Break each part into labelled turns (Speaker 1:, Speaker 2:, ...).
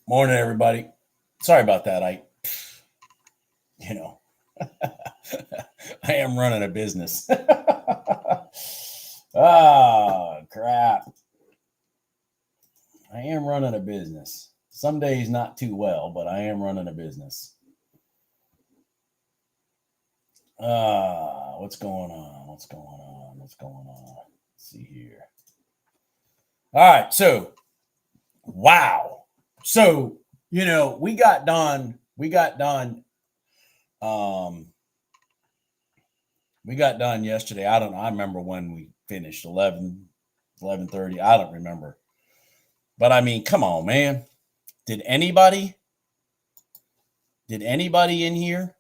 Speaker 1: Morning, everybody. Sorry about that. I I am running a business. Crap. I am running a business. Some days not too well, but I am running a business. What's going on? What's going on? Let's see here. All right. So, wow. So, we got done yesterday. I don't know. I remember when we finished 11:30. I don't remember. But I mean, come on, man. Did anybody in here?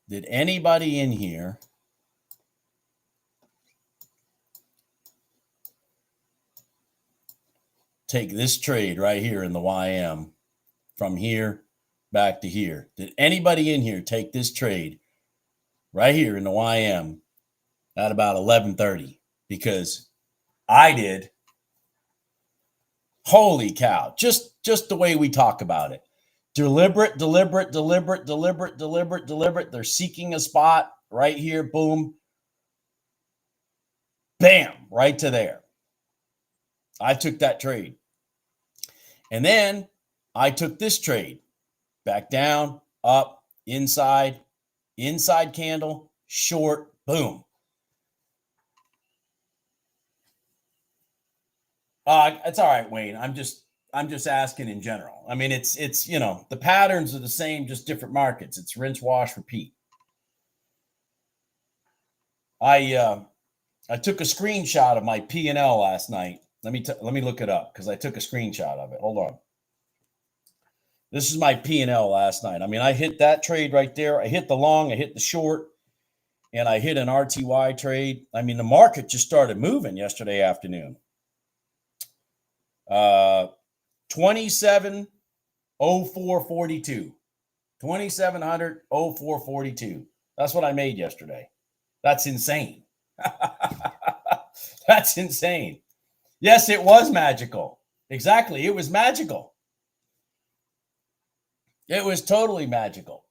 Speaker 1: Did anybody in here take this trade right here in the YM from here back to here? Did anybody in here take this trade right here in the YM at about 11:30? Because I did. Holy cow. Just the way we talk about it. Deliberate. They're seeking a spot right here. Boom. Bam. Right to there. I took that trade. And then I took this trade. Back down, up, inside candle, short, boom. It's all right, Wayne. I'm just asking in general. I mean, it's the patterns are the same, just different markets. It's rinse, wash, repeat. I took a screenshot of my P&L last night. Let me look it up because I took a screenshot of it. Hold on. This is my P&L last night. I mean, I hit that trade right there. I hit the long, I hit the short, and I hit an RTY trade. I mean, the market just started moving yesterday afternoon. 2704.42. 2704.42. That's what I made yesterday. That's insane. That's insane. Yes, it was magical. Exactly. It was magical. It was totally magical.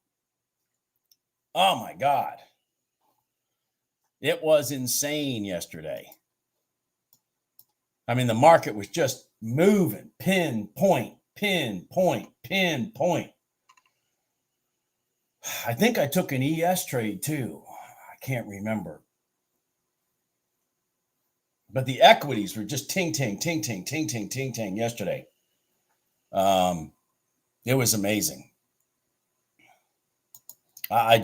Speaker 1: Oh my God. It was insane yesterday. I mean, the market was just moving, pinpoint. I think I took an ES trade too. I can't remember. But the equities were just ting yesterday. It was amazing. I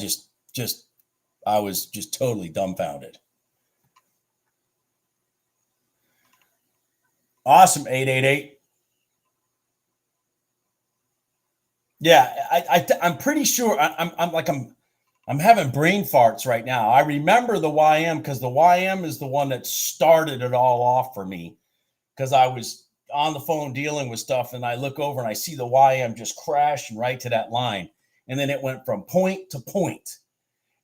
Speaker 1: was just totally dumbfounded. Awesome, 888. Yeah, I'm pretty sure I'm having brain farts right now. I remember the YM because the YM is the one that started it all off for me because I was on the phone dealing with stuff and I look over and I see the YM just crashing right to that line. And then it went from point to point.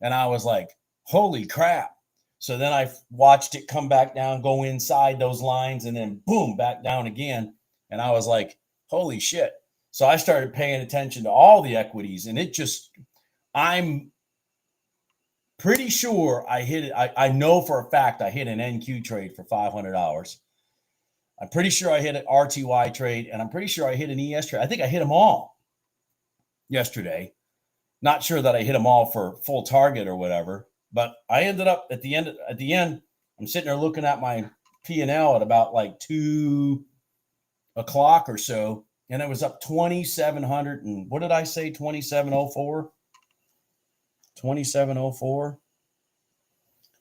Speaker 1: And I was like, holy crap. So then I watched it come back down, go inside those lines, and then boom, back down again. And I was like, holy shit. So I started paying attention to all the equities, and I'm pretty sure I hit it. I know for a fact I hit an NQ trade for $500. I'm pretty sure I hit an RTY trade, and I'm pretty sure I hit an ES trade. I think I hit them all yesterday. Not sure that I hit them all for full target or whatever. But I ended up at the end, I'm sitting there looking at my P&L at about like 2 o'clock or so. And it was up 2,700. And what did I say? 2,704. 2,704.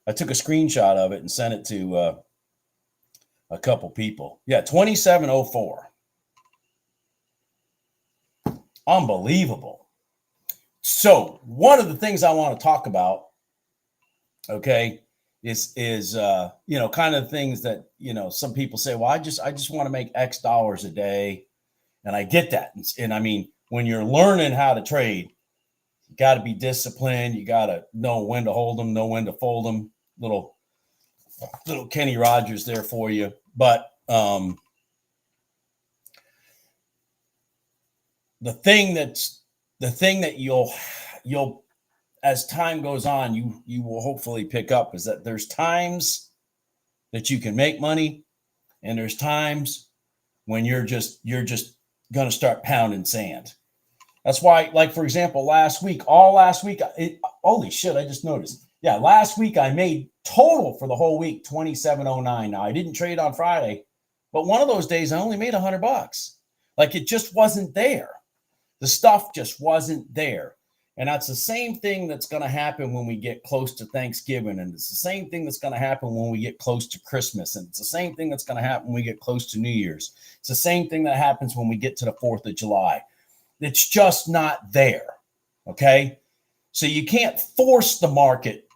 Speaker 1: I took a screenshot of it and sent it to a couple people. Yeah, 2,704. Unbelievable. So one of the things I want to talk about, okay, is kind of things that, some people say, well, I just want to make X dollars a day. And I get that. And I mean, when you're learning how to trade, you got to be disciplined. You got to know when to hold them, know when to fold them. Little Kenny Rogers there for you. But the thing that you'll as time goes on, you will hopefully pick up is that there's times that you can make money, and there's times when you're just going to start pounding sand. That's why, like, for example, all last week, holy shit, I just noticed. Yeah, last week I made total for the whole week $27.09. Now, I didn't trade on Friday, but one of those days I only made $100. Like, it just wasn't there. The stuff just wasn't there. And that's the same thing that's going to happen when we get close to Thanksgiving. And it's the same thing that's going to happen when we get close to Christmas. And it's the same thing that's going to happen when we get close to New Year's. It's the same thing that happens when we get to the 4th of July. It's just not there. Okay. So you can't force the market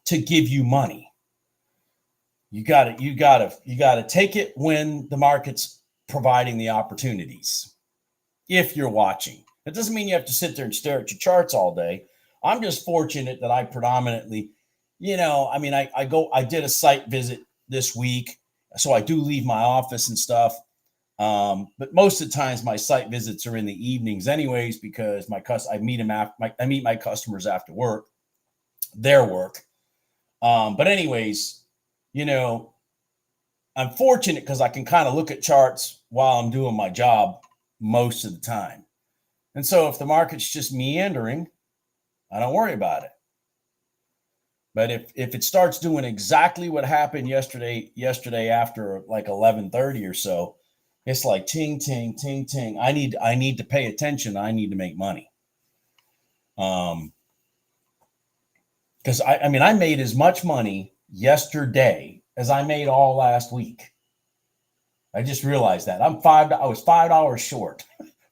Speaker 1: to give you money. You got to take it when the market's providing the opportunities. If you're watching, it doesn't mean you have to sit there and stare at your charts all day. I'm just fortunate that I predominantly, I did a site visit this week, so I do leave my office and stuff. But most of the times my site visits are in the evenings anyways, because I meet my customers after work, their work. But anyways, I'm fortunate because I can kind of look at charts while I'm doing my job most of the time. And so if the market's just meandering, I don't worry about it. But if it starts doing exactly what happened yesterday after like 11:30 or so, it's like ting, ting, ting, ting. I need to pay attention. I need to make money. Because I made as much money yesterday as I made all last week. I just realized that I was $5 short.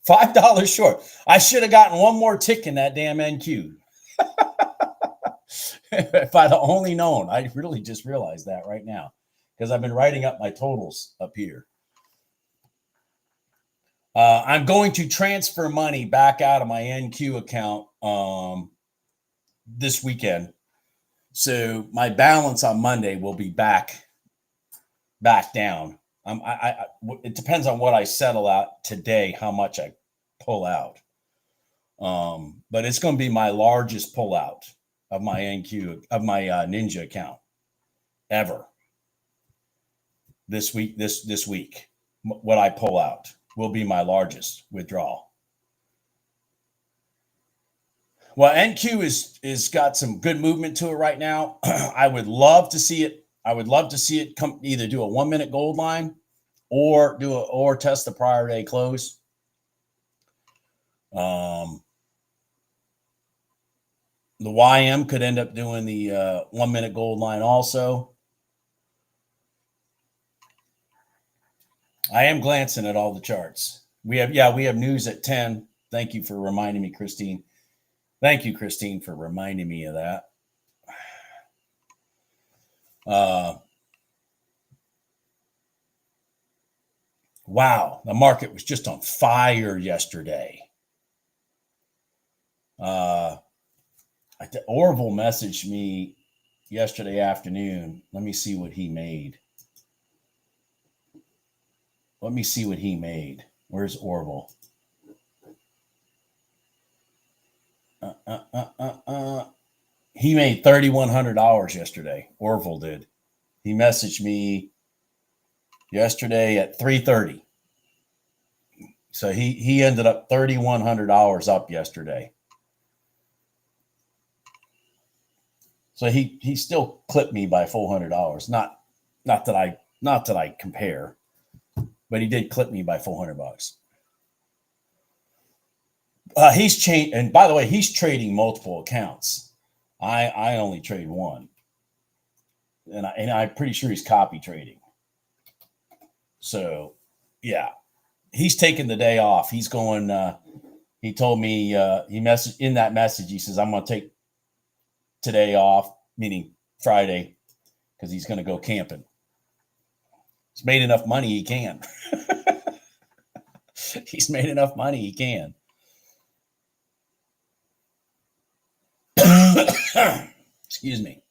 Speaker 1: $5 short. I should have gotten one more tick in that damn NQ. If I'd only known. I really just realized that right now, because I've been writing up my totals up here. I'm going to transfer money back out of my NQ account this weekend. So my balance on Monday will be back down. It depends on what I settle out today, how much I pull out. But it's going to be my largest pullout of my NQ, of my Ninja account ever. This week, what I pull out will be my largest withdrawal. Well, NQ is got some good movement to it right now. I would love to see it. I would love to see it come either do a 1 minute gold line or test the prior day close. The YM could end up doing the 1 minute gold line also. I am glancing at all the charts. We have news at 10. Thank you for reminding me, Christine. Thank you, Christine, for reminding me of that. Wow, the market was just on fire yesterday. Orville messaged me yesterday afternoon. Let me see what he made. Where's Orville? He made $3,100 yesterday. Orville did. He messaged me yesterday at 3:30. So he ended up $3,100 up yesterday. So he still clipped me by $400. Not that I compare, but he did clip me by $400. He's changed, and by the way, he's trading multiple accounts. I only trade one, and I'm pretty sure he's copy trading. So, yeah, he's taking the day off. He's going. He told me he messaged in that message. He says, "I'm going to take today off," meaning Friday, because he's going to go camping. He's made enough money he can. He's made enough money he can. Excuse me.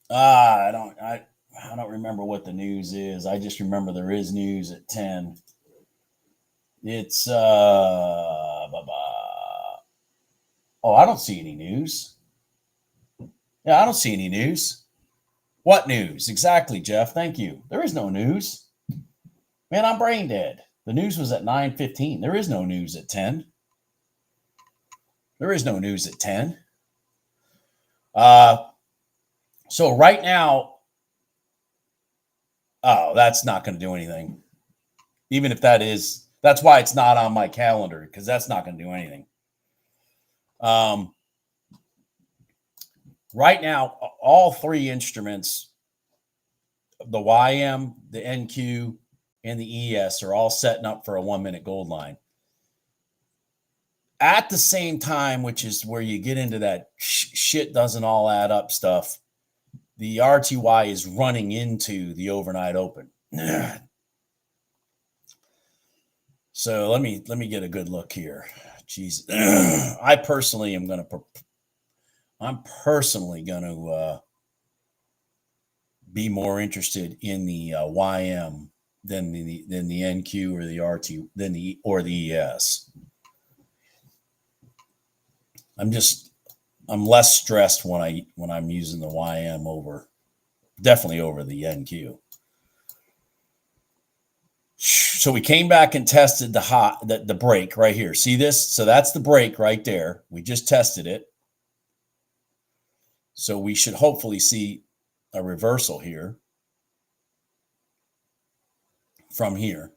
Speaker 1: I don't remember what the news is. I just remember there is news at 10. It's oh, I don't see any news. Yeah, I don't see any news. What news? Exactly, Jeff. Thank you. There is no news. Man, I'm brain dead. The news was at 9:15. There is no news at 10. There is no news at 10. So right now, oh, that's not going to do anything. Even if that is, that's why it's not on my calendar, because that's not going to do anything. Right now, all three instruments, the YM, the NQ, and the ES, are all setting up for a 1 minute gold line. At the same time, which is where you get into that shit doesn't all add up stuff, the RTY is running into the overnight open. So let me get a good look here. Jesus, I'm personally going to be more interested in the YM than the NQ or the RT or the ES. I'm less stressed when I'm using the YM definitely over the NQ. So we came back and tested the break right here. See this? So that's the break right there. We just tested it. So we should hopefully see a reversal here from here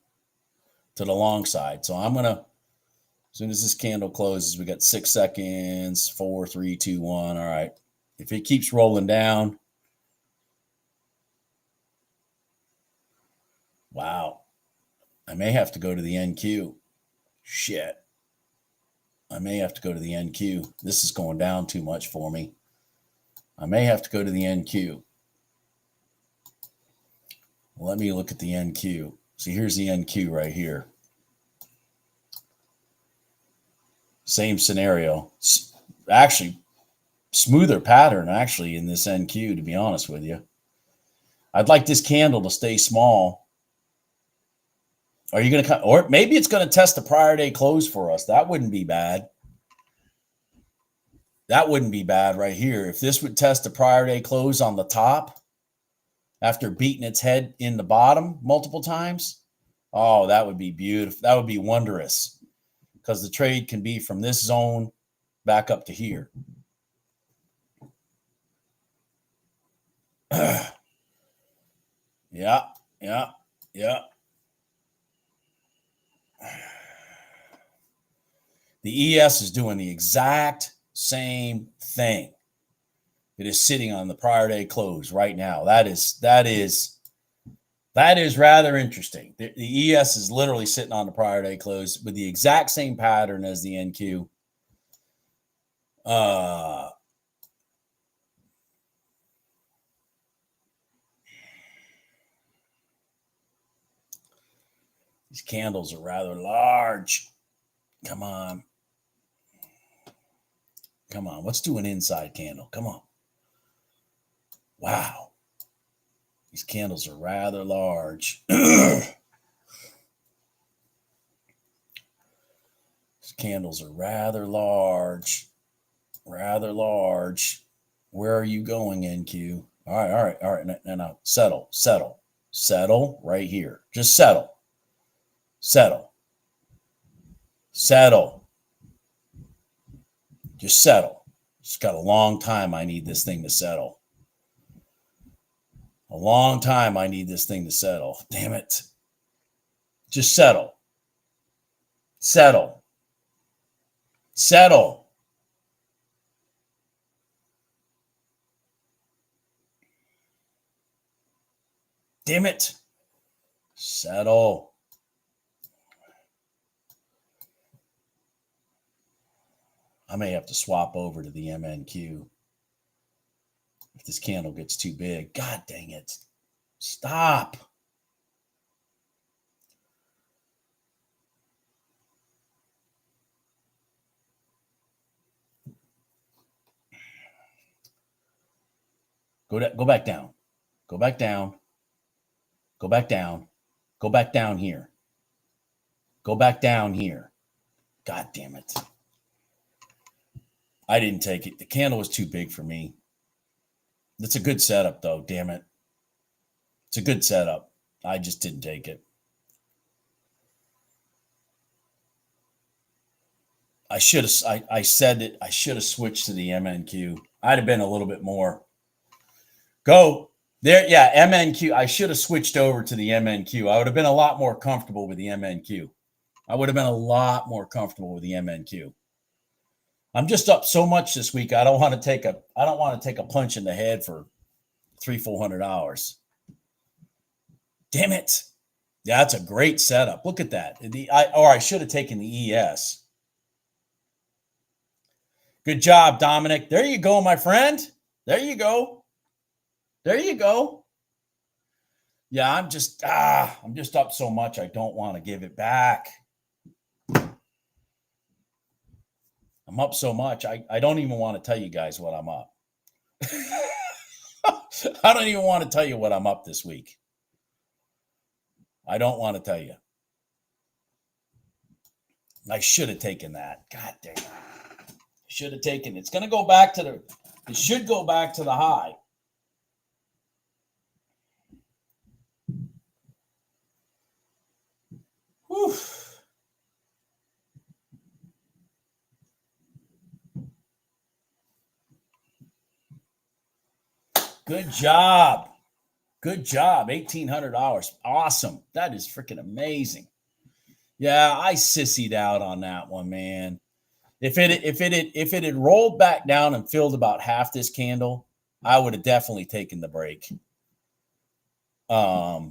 Speaker 1: to the long side. So I'm going to, as soon as this candle closes, we got 6 seconds, 4, 3, 2, 1. All right. If it keeps rolling down, wow, I may have to go to the NQ. Shit. I may have to go to the NQ. This is going down too much for me. I may have to go to the NQ. Let me look at the NQ. See, here's the NQ right here. Same scenario. Actually, smoother pattern, actually, in this NQ, to be honest with you. I'd like this candle to stay small. Are you going to, or maybe it's going to test the prior day close for us. That wouldn't be bad. That wouldn't be bad right here. If this would test the prior day close on the top after beating its head in the bottom multiple times, oh, that would be beautiful. That would be wondrous, because the trade can be from this zone back up to here. Yeah. The ES is doing the exact same thing. It is sitting on the prior day close right now. That is rather interesting. The ES is literally sitting on the prior day close with the exact same pattern as the NQ. These candles are rather large. Come on. Let's do an inside candle. Come on. Wow. These candles are rather large. These candles are rather large. Where are you going, NQ? All right. Now settle right here. Just settle. Just settle. It's got a long time I need this thing to settle. Damn it. Just settle. Damn it. Settle. I may have to swap over to the MNQ if this candle gets too big. God dang it. Stop. Go back down. Go back down here. Go back down here. God damn it. I didn't take it. The candle was too big for me. It's a good setup, though. Damn it. It's a good setup. I just didn't take it. I should have. I said it. I should have switched to the MNQ. I'd have been a little bit more. Go there. Yeah, MNQ. I should have switched over to the MNQ. I would have been a lot more comfortable with the MNQ. I would have been a lot more comfortable with the MNQ. I'm just up so much this week. I don't want to take a punch in the head for $300-400. Damn it. Yeah, that's a great setup. Look at that. I should have taken the ES. Good job, Dominic. There you go, my friend. There you go. There you go. Yeah, I'm just up so much. I don't want to give it back. I'm up so much. I don't even want to tell you guys what I'm up. I don't even want to tell you what I'm up this week. I don't want to tell you. I should have taken that. God damn it. Should have taken it. It's going to go back to it should go back to the high. Whew. Good job. Good job. $1,800. Awesome. That is freaking amazing. Yeah, I sissied out on that one, man. If it had rolled back down and filled about half this candle, I would have definitely taken the break. That's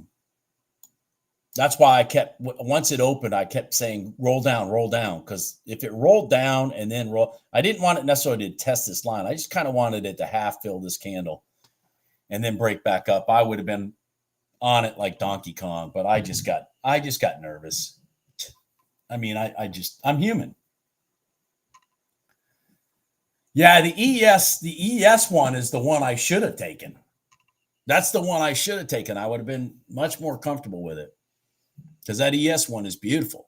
Speaker 1: why I kept, once it opened, I kept saying roll down, because if it rolled down and then I didn't want it necessarily to test this line. I just kind of wanted it to half fill this candle and then break back up. I would have been on it like Donkey Kong, but I just got nervous. I mean, I'm human. Yeah, the ES one is the one I should have taken. That's the one I should have taken. I would have been much more comfortable with it because that ES one is beautiful.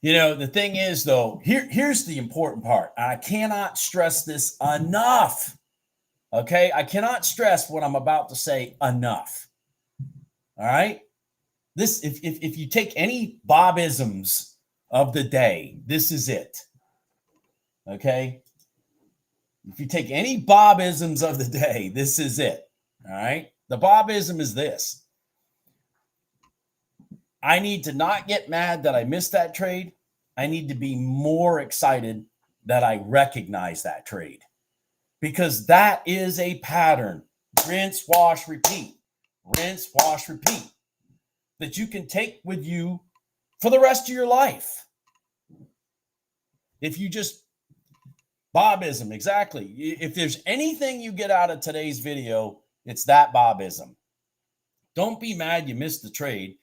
Speaker 1: You know, the thing is, though, here's the important part. I cannot stress this enough. Okay? I cannot stress what I'm about to say enough. All right? This, if you take any Bobisms of the day, this is it. Okay? If you take any Bobisms of the day, this is it. All right? The Bobism is this. I need to not get mad that I missed that trade. I need to be more excited that I recognize that trade, because that is a pattern. Rinse, wash, repeat. Rinse, wash, repeat. That you can take with you for the rest of your life. If you just Bobism, exactly. If there's anything you get out of today's video, it's that Bobism. Don't be mad you missed the trade.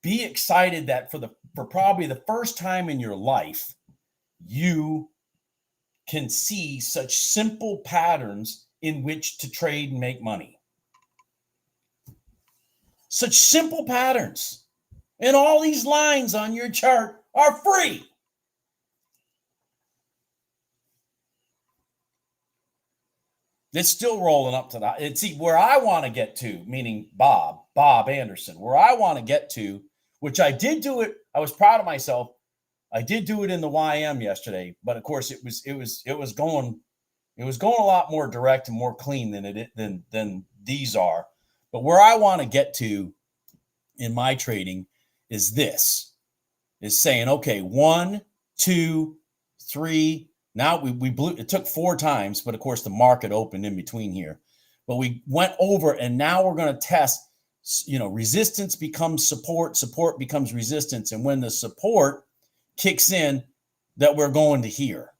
Speaker 1: Be excited that for probably the first time in your life, you can see such simple patterns in which to trade and make money. Such simple patterns. And all these lines on your chart are free. It's still rolling up to that. See, where I want to get to, meaning Bob Anderson, where I want to get to, which I did do it. I was proud of myself. I did do it in the YM yesterday, but of course it was going a lot more direct and more clean than these are. But where I want to get to in my trading is saying, okay, 1, 2, 3. Now we blew. It took 4 times, but of course the market opened in between here. But we went over, and now we're going to test. Resistance becomes support. Support becomes resistance, and when the support kicks in, that we're going to here.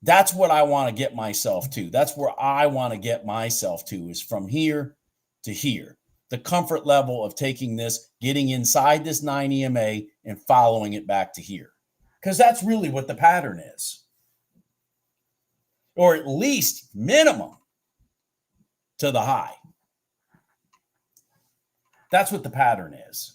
Speaker 1: That's what I want to get myself to. That's where I want to get myself to, is from here to here. The comfort level of taking this, getting inside this 9 EMA and following it back to here. Because that's really what the pattern is. or at least minimum to the high. That's what the pattern is.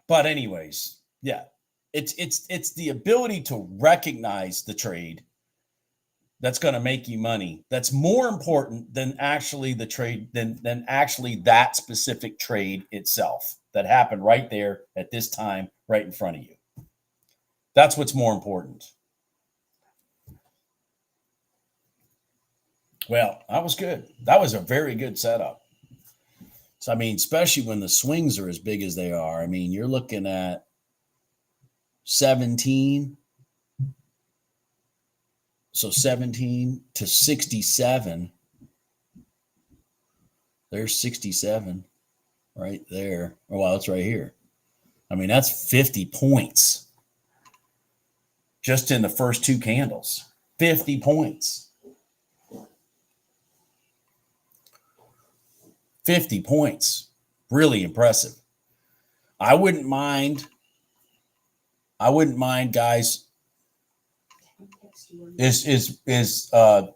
Speaker 1: But anyways, yeah, it's the ability to recognize the trade that's going to make you money. That's more important than actually the trade, than actually that specific trade itself that happened right there at this time, right in front of you. That's what's more important. Well, that was good. That was a very good setup. So, I mean, especially when the swings are as big as they are. I mean, you're looking at 17. So 17 to 67. There's 67 right there. Oh, well, it's right here. I mean, that's 50 points just in the first two candles. 50 points. 50 points. Really impressive. I wouldn't mind, guys. Is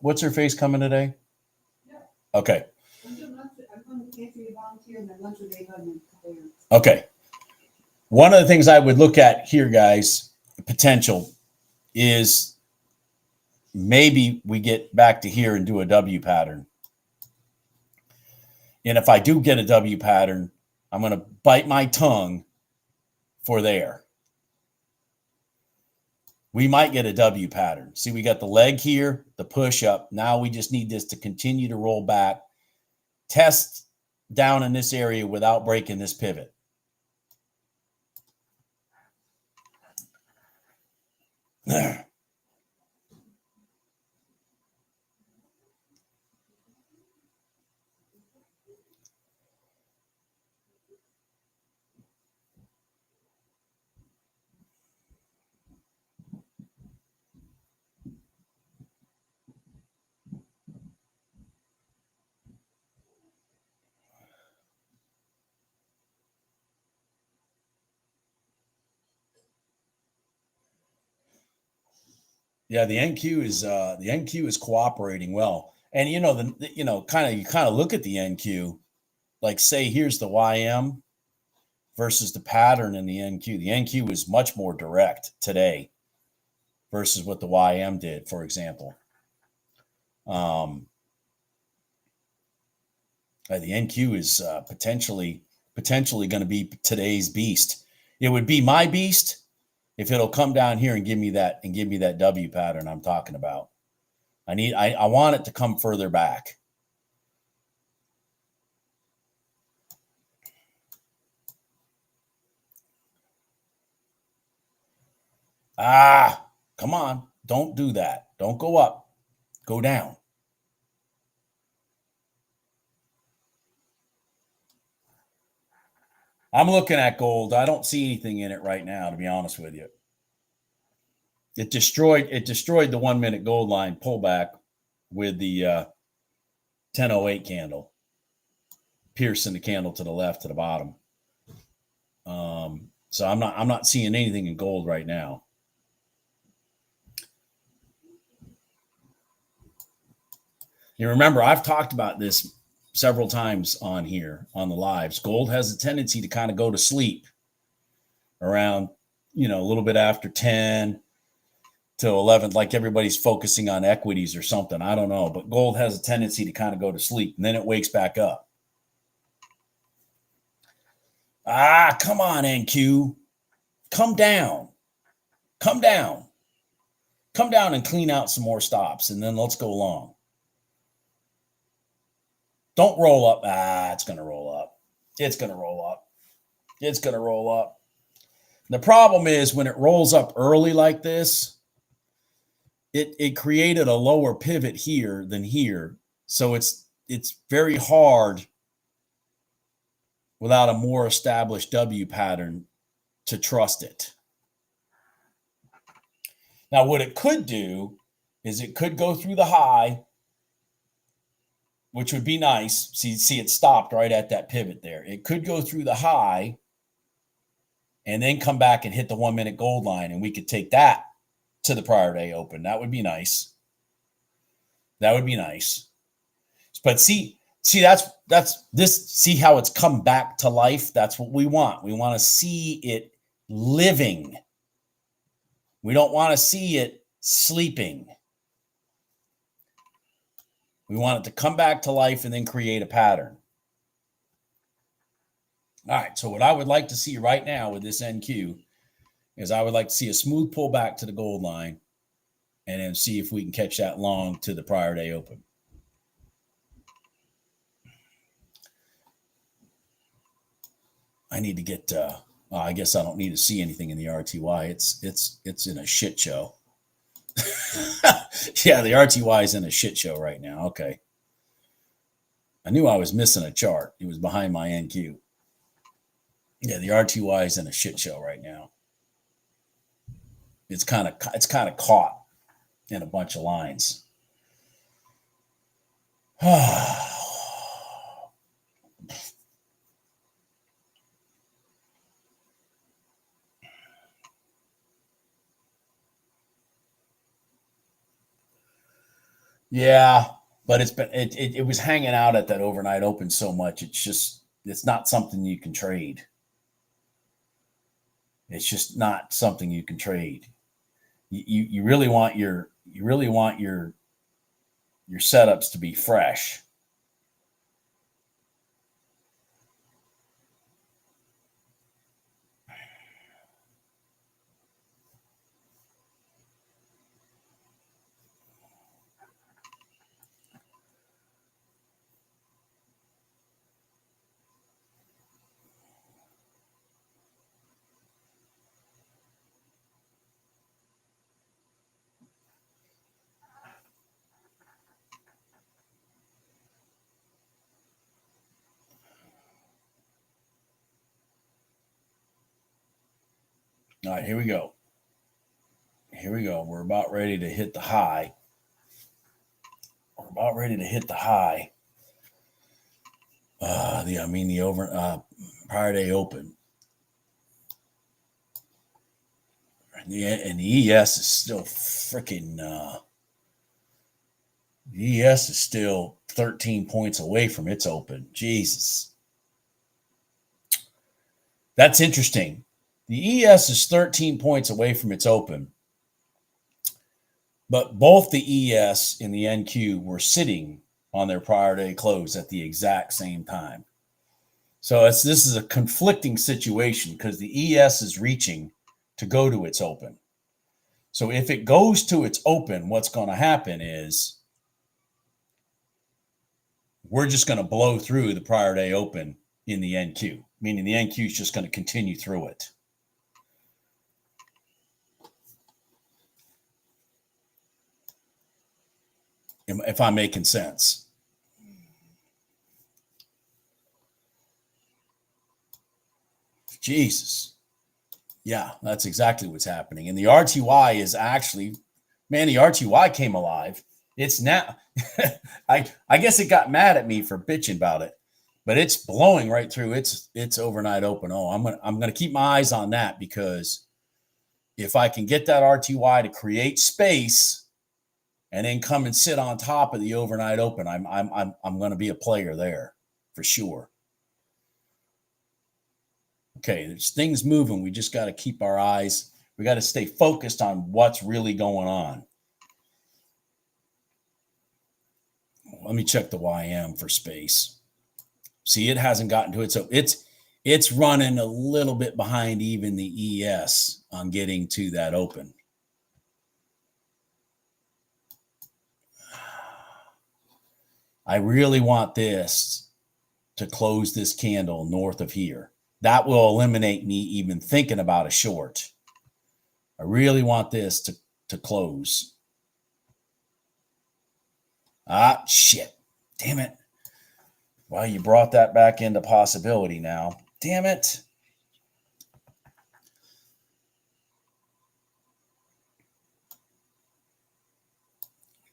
Speaker 1: what's her face coming today? Okay. Okay. One of the things I would look at here, guys, potential is maybe we get back to here and do a W pattern. And if I do get a W pattern, I'm going to bite my tongue for there. We might get a W pattern. See, we got the leg here, the push up. Now we just need this to continue to roll back, test down in this area without breaking this pivot. Yeah, the NQ is cooperating well, and you kind of look at the NQ, like say here's the YM versus the pattern in the NQ. The NQ is much more direct today versus what the YM did, for example. The NQ is potentially going to be today's beast. It would be my beast if it'll come down here and give me that W pattern I'm talking about. I want it to come further back. Come on. Don't do that. Don't go up. Go down. I'm looking at gold. I don't see anything in it right now, to be honest with you. It destroyed the 1 minute gold line pullback with the 1008 candle, piercing the candle to the left to the bottom. So I'm not seeing anything in gold right now. You remember, I've talked about this several times on here on the lives. Gold has a tendency to kind of go to sleep around, a little bit after 10 to 11, like everybody's focusing on equities or something. I don't know, but gold has a tendency to kind of go to sleep and then it wakes back up. Come on, NQ. Come down. Come down. Come down and clean out some more stops, and then let's go long. Don't roll up. It's going to roll up. It's going to roll up. It's going to roll up. The problem is when it rolls up early like this, it created a lower pivot here than here. So it's very hard without a more established W pattern to trust it. Now, what it could do is it could go through the high, which would be nice. See, it stopped right at that pivot there. It could go through the high and then come back and hit the 1 minute gold line, and we could take that to the prior day open. That would be nice. That would be nice. But see, that's this. See how it's come back to life. That's what we want. We want to see it living. We don't want to see it sleeping. We want it to come back to life and then create a pattern. All right, so what I would like to see right now with this NQ is I would like to see a smooth pullback to the gold line and then see if we can catch that long to the prior day open. I need to get, I guess I don't need to see anything in the RTY. It's in a shit show. Yeah, the RTY is in a shit show right now. Okay. I knew I was missing a chart. It was behind my NQ. Yeah, the RTY is in a shit show right now. It's kind of caught in a bunch of lines. Yeah, but it was hanging out at that overnight open so much. It's not something you can trade. It's just not something you can trade. You really want your setups to be fresh. All right, here we go. Here we go. We're about ready to hit the high. We're about ready to hit the high. The prior day open. And the ES is still freaking. The ES is still 13 points away from its open. Jesus, that's interesting. The ES is 13 points away from its open, but both the ES and the NQ were sitting on their prior day close at the exact same time. So this is a conflicting situation because the ES is reaching to go to its open. So if it goes to its open, what's going to happen is we're just going to blow through the prior day open in the NQ, meaning the NQ is just going to continue through it. If I'm making sense. Jesus. Yeah, that's exactly what's happening. And the RTY is actually, man, the RTY came alive. It's now, I guess it got mad at me for bitching about it, but it's blowing right through its overnight open. Oh, I'm gonna keep my eyes on that because if I can get that RTY to create space and then come and sit on top of the overnight open, I'm gonna be a player there for sure. Okay, there's things moving. We just got to keep our eyes. We got to stay focused on what's really going on. Let me check the YM for space. See, it hasn't gotten to it. So it's running a little bit behind even the ES on getting to that open. I really want this to close this candle north of here. That will eliminate me even thinking about a short. I really want this to close. Ah, shit. Damn it. Well, you brought that back into possibility now. Damn it.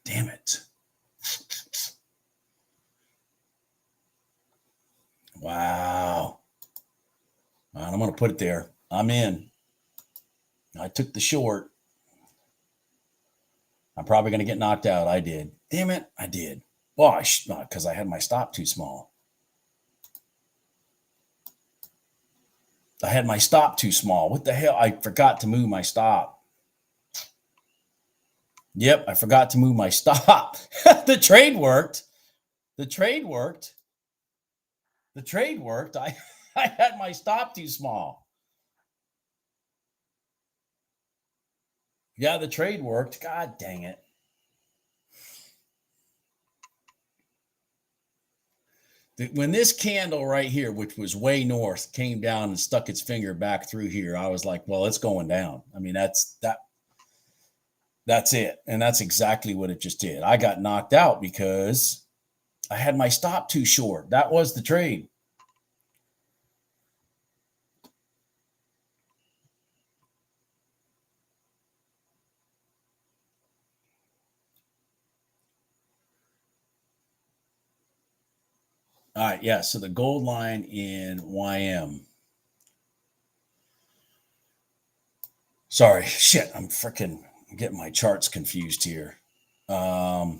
Speaker 1: Damn it. Wow. I'm going to put it there. I'm in. I took the short. I'm probably going to get knocked out. I did. Damn it. I did. Well, because I had my stop too small. I had my stop too small. What the hell? I forgot to move my stop. Yep, I forgot to move my stop. The trade worked. The trade worked. The trade worked. I had my stop too small. Yeah, the trade worked. God dang it. When this candle right here, which was way north, came down and stuck its finger back through here, I was like, well, it's going down. I mean, that's it. And that's exactly what it just did. I got knocked out because I had my stop too short. That was the trade. All right, yeah, so the gold line in YM. Sorry, shit, I'm getting my charts confused here. Man,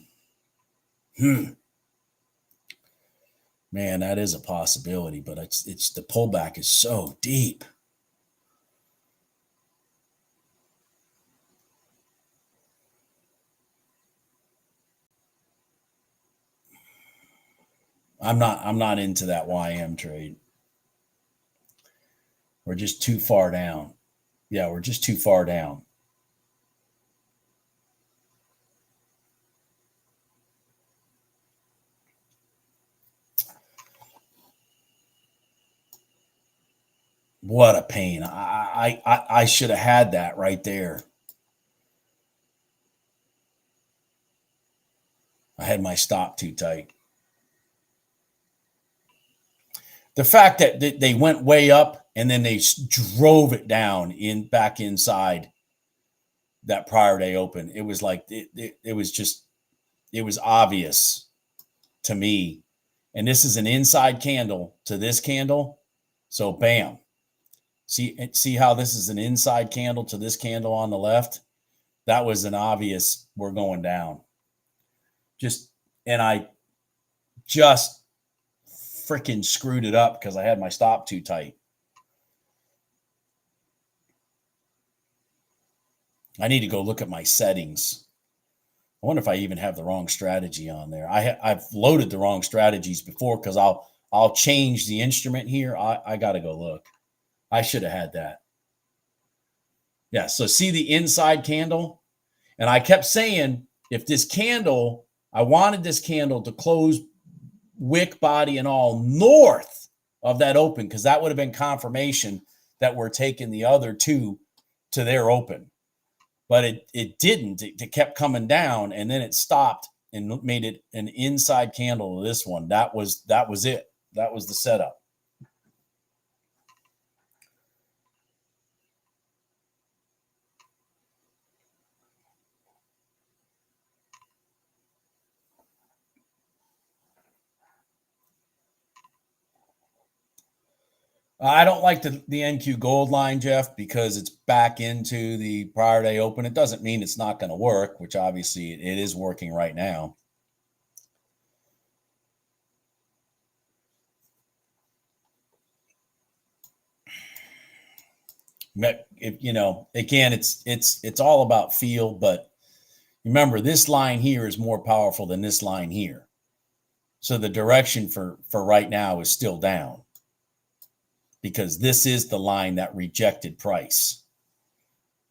Speaker 1: that is a possibility, but it's the pullback is so deep. I'm not into that YM trade. We're just too far down. Yeah, we're just too far down. What a pain. I should have had that right there. I had my stop too tight. The fact that they went way up and then they drove it down back inside that prior day open. It was like it was obvious to me. And this is an inside candle to this candle. So bam. See how this is an inside candle to this candle on the left? That was an obvious we're going down. I just freaking screwed it up because I had my stop too tight. I need to go look at my settings. I wonder if I even have the wrong strategy on there. I've loaded the wrong strategies before because I'll change the instrument here. I got to go look. I should have had that. Yeah, so see the inside candle? And I kept saying, if this candle, I wanted this candle to close wick, body, and all north of that open because that would have been confirmation that we're taking the other two to their open. But it didn't. It kept coming down, and then it stopped and made it an inside candle to this one. That was it. That was the setup. I don't like the NQ gold line, Jeff, because it's back into the prior day open. It doesn't mean it's not going to work, which obviously it is working right now. Again, it's all about feel, but remember this line here is more powerful than this line here. So the direction for right now is still down because this is the line that rejected price.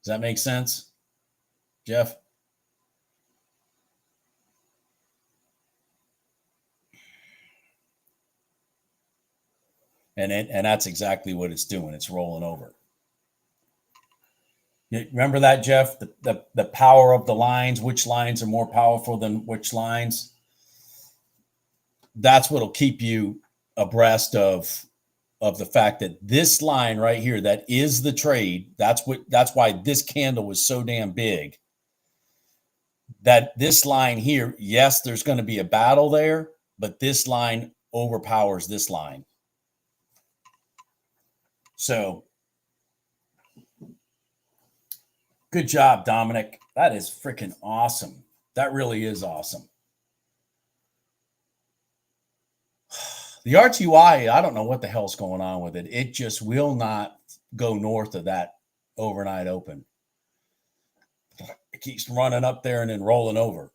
Speaker 1: Does that make sense, Jeff? And that's exactly what it's doing. It's rolling over. Remember that, Jeff? The power of the lines, which lines are more powerful than which lines? That's what'll keep you abreast of the fact that this line right here, that is the trade. That's why this candle was so damn big. That this line here, yes, there's going to be a battle there, but this line overpowers this line. So good job, Dominic. That is freaking awesome. That really is awesome. The RTY, I don't know what the hell's going on with it. It just will not go north of that overnight open. It keeps running up there and then rolling over.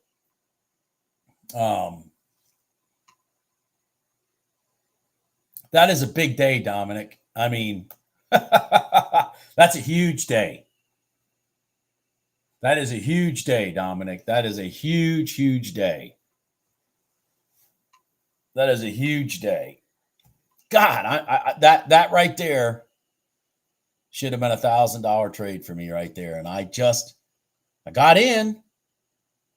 Speaker 1: That is a big day, Dominic. I mean, that's a huge day. That is a huge day, Dominic. That is a huge, huge day. That is a huge day. God, that right there should have been $1,000 trade for me right there. And I got in.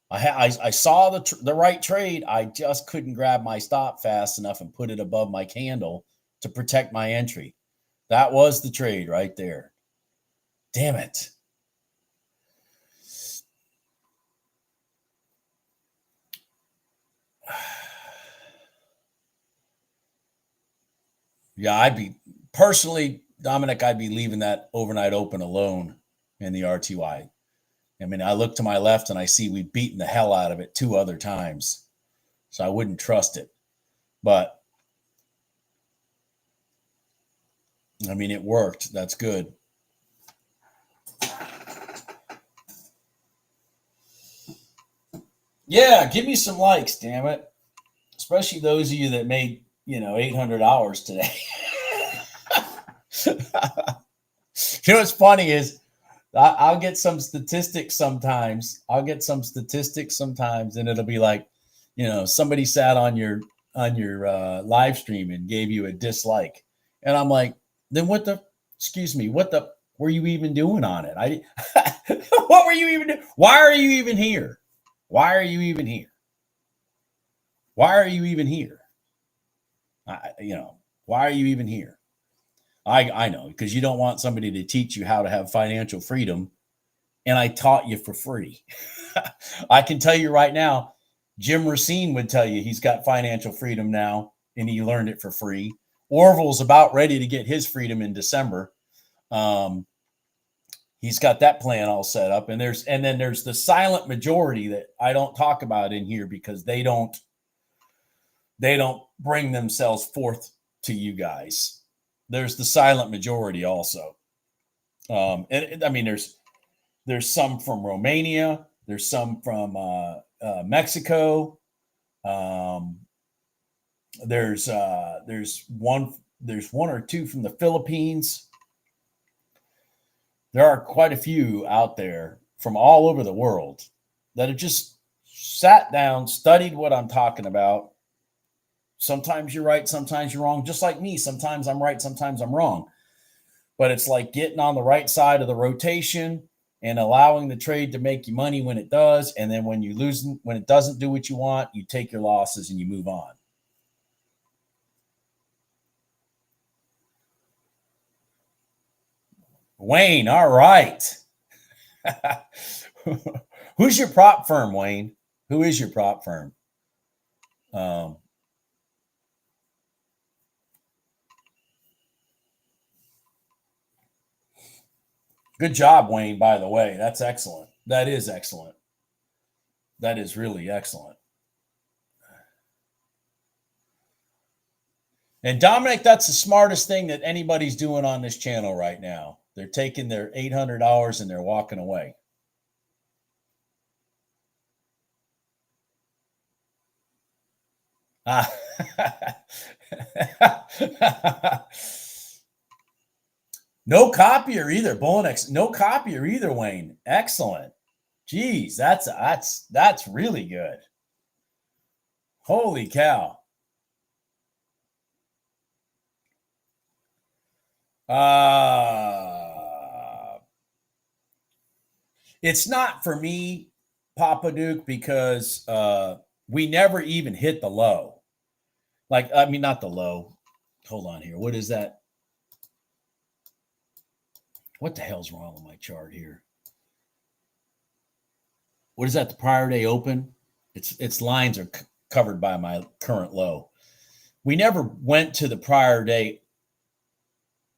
Speaker 1: I saw the right trade. I just couldn't grab my stop fast enough and put it above my candle to protect my entry. That was the trade right there. Damn it. Yeah, Dominic, I'd be leaving that overnight open alone in the RTY. I mean, I look to my left and I see we've beaten the hell out of it 2 other times. So I wouldn't trust it. But, I mean, it worked. That's good. Yeah, give me some likes, damn it. Especially those of you that made, $800 today. You know what's funny is I'll get some statistics sometimes. And it'll be like, somebody sat on your live stream and gave you a dislike. And I'm like, then what were you even doing on it? What were you even doing? Why are you even here? Why are you even here? Why are you even here? Why are you even here? I know, because you don't want somebody to teach you how to have financial freedom, and I taught you for free. I can tell you right now, Jim Racine would tell you he's got financial freedom now, and he learned it for free. Orville's about ready to get his freedom in December. He's got that plan all set up, and then there's the silent majority that I don't talk about in here because they don't bring themselves forth to you guys. There's the silent majority also. There's some from Romania. There's some from Mexico. There's one or two from the Philippines. There are quite a few out there from all over the world that have just sat down, studied what I'm talking about. Sometimes you're right, sometimes you're wrong. Just like me, sometimes I'm right, sometimes I'm wrong. But it's like getting on the right side of the rotation and allowing the trade to make you money when it does. And then when it doesn't do what you want, you take your losses and you move on. Wayne, all right. Who's your prop firm, Wayne? Who is your prop firm? Good job, Wayne, by the way. That's excellent. That is excellent. That is really excellent. And Dominic, that's the smartest thing that anybody's doing on this channel right now. They're taking their $800 and they're walking away. No copier either, Bullinex. No copier either, Wayne. Excellent. Geez, that's really good. Holy cow. It's not for me, Papa Duke, because we never even hit the low. Not the low. Hold on here. What is that? What the hell's wrong with my chart here? What is that? The prior day open? Its lines are covered by my current low. We never went to the prior day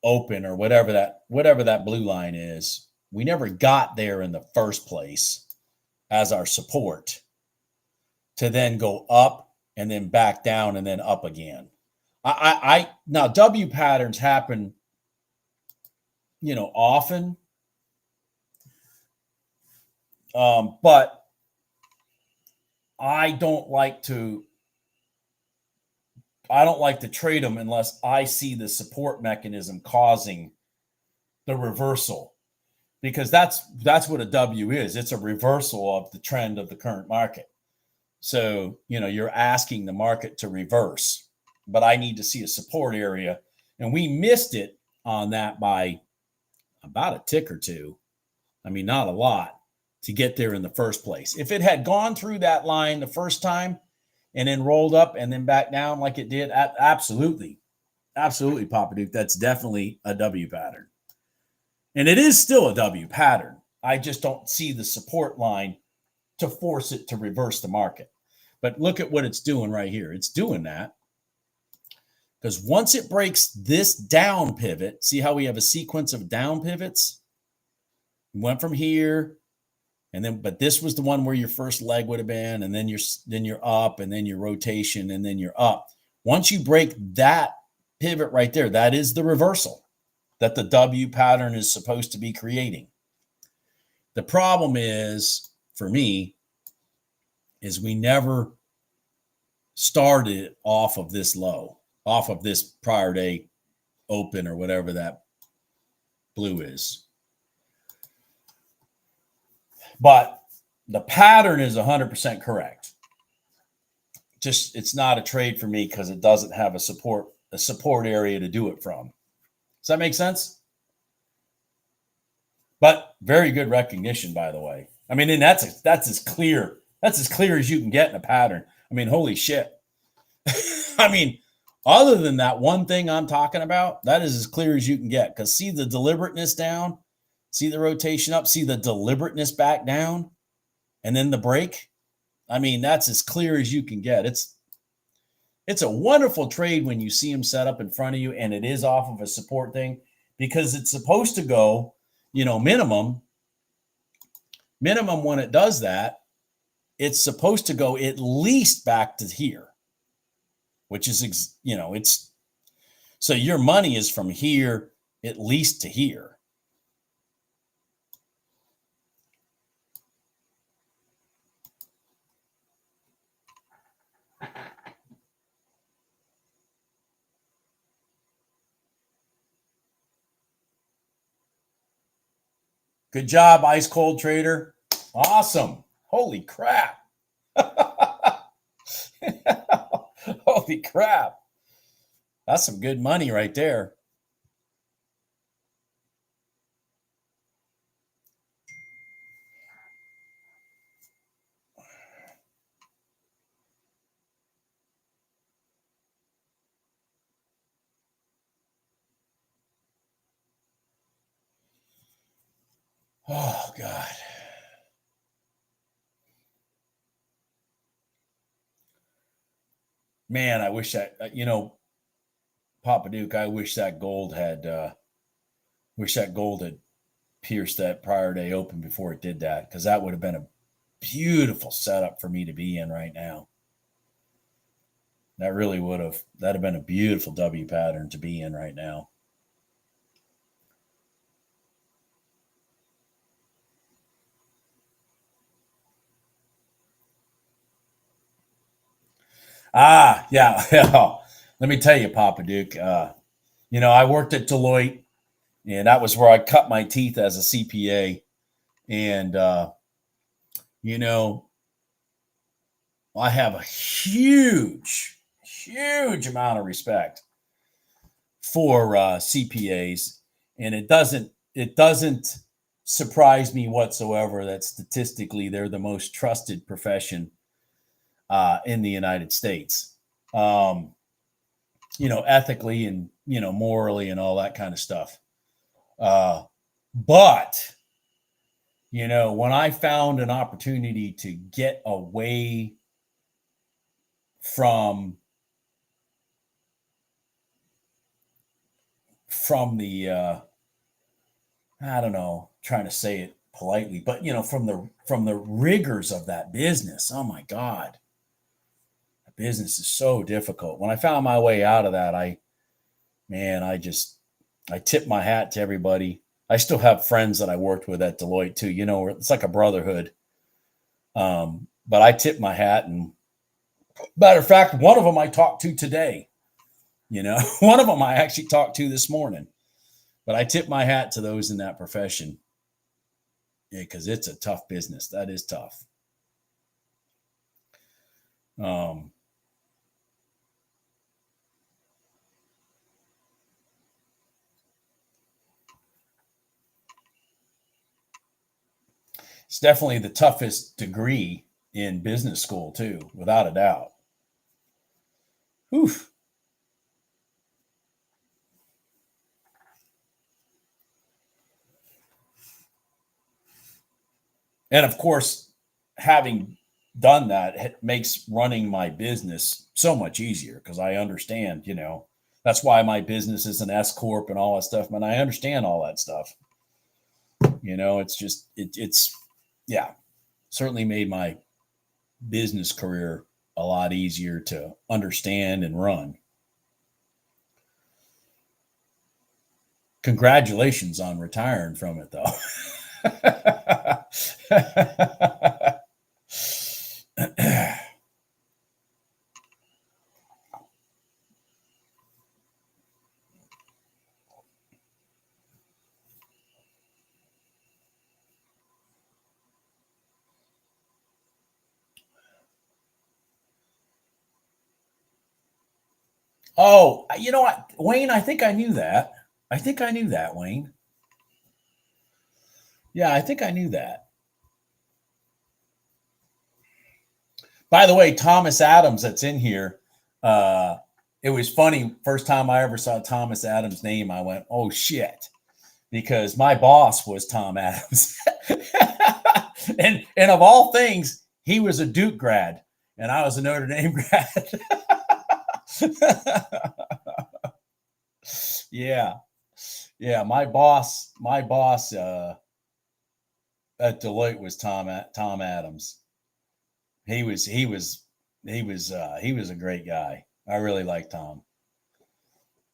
Speaker 1: open or whatever that blue line is. We never got there in the first place. as our support to then go up and then back down and then up again. Now W patterns happen, often, but I don't like to trade them unless I see the support mechanism causing the reversal, because that's what a W is. It's a reversal of the trend of the current market. So, you're asking the market to reverse, but I need to see a support area. And we missed it on that by about a tick or two. I mean, not a lot to get there in the first place. If it had gone through that line the first time and then rolled up and then back down like it did, absolutely, Papa Duke, that's definitely a W pattern. And it is still a W pattern. I just don't see the support line to force it to reverse the market. But look at what it's doing right here. It's doing that because once it breaks this down pivot, see how we have a sequence of down pivots? We went from here, and then, but this was the one where your first leg would have been, and then you're up, and then your rotation, and then you're up. Once you break that pivot right there, that is the reversal that the W pattern is supposed to be creating. The problem is, for me, is we never started off of this low, off of this prior day open or whatever that blue is. But the pattern is 100% correct. Just, it's not a trade for me because it doesn't have a support area to do it from. Does that make sense? But very good recognition, by the way. I mean, and that's as clear as you can get in a pattern. I mean, holy shit. I mean, other than that one thing I'm talking about, that is as clear as you can get. Because see the deliberateness down, see the rotation up, see the deliberateness back down, and then the break. I mean, that's as clear as you can get. It's a wonderful trade when you see them set up in front of you and it is off of a support thing, because it's supposed to go, minimum when it does that, it's supposed to go at least back to here, which is, it's, so your money is from here at least to here. Good job, ice cold trader. Awesome. Holy crap. Holy crap. That's some good money right there. Oh, God. Man, I wish that, Papa Duke, I wish that gold had pierced that prior day open before it did that, because that would have been a beautiful setup for me to be in right now. That really would have. That'd have been a beautiful W pattern to be in right now. Yeah. Let me tell you, Papa Duke, I worked at Deloitte, and that was where I cut my teeth as a CPA. And, I have a huge amount of respect for CPAs. And it doesn't surprise me whatsoever that statistically they're the most trusted profession in the United States, ethically and, morally and all that kind of stuff. But, when I found an opportunity to get away from the, I don't know, trying to say it politely, but from the rigors of that business. Oh my God. Business is so difficult. When I found my way out of that, I tip my hat to everybody. I still have friends that I worked with at Deloitte too. It's like a brotherhood. But I tip my hat, and matter of fact, one of them I talked to today. One of them I actually talked to this morning. But I tip my hat to those in that profession. Yeah, because it's a tough business. That is tough. It's definitely the toughest degree in business school too, without a doubt. Oof. And of course, having done that, it makes running my business so much easier because I understand, that's why my business is an S Corp and all that stuff. Man, I understand all that stuff. It's just, yeah, certainly made my business career a lot easier to understand and run. Congratulations on retiring from it, though. Oh, you know what, Wayne? I think I knew that. Wayne. Yeah, I think I knew that. By the way, Thomas Adams, that's in here. It was funny. First time I ever saw Thomas Adams' name, I went, "Oh shit," because my boss was Tom Adams, and of all things, he was a Duke grad, and I was a Notre Dame grad. Yeah. My boss at Deloitte was Tom Adams. He was a great guy. I really like Tom,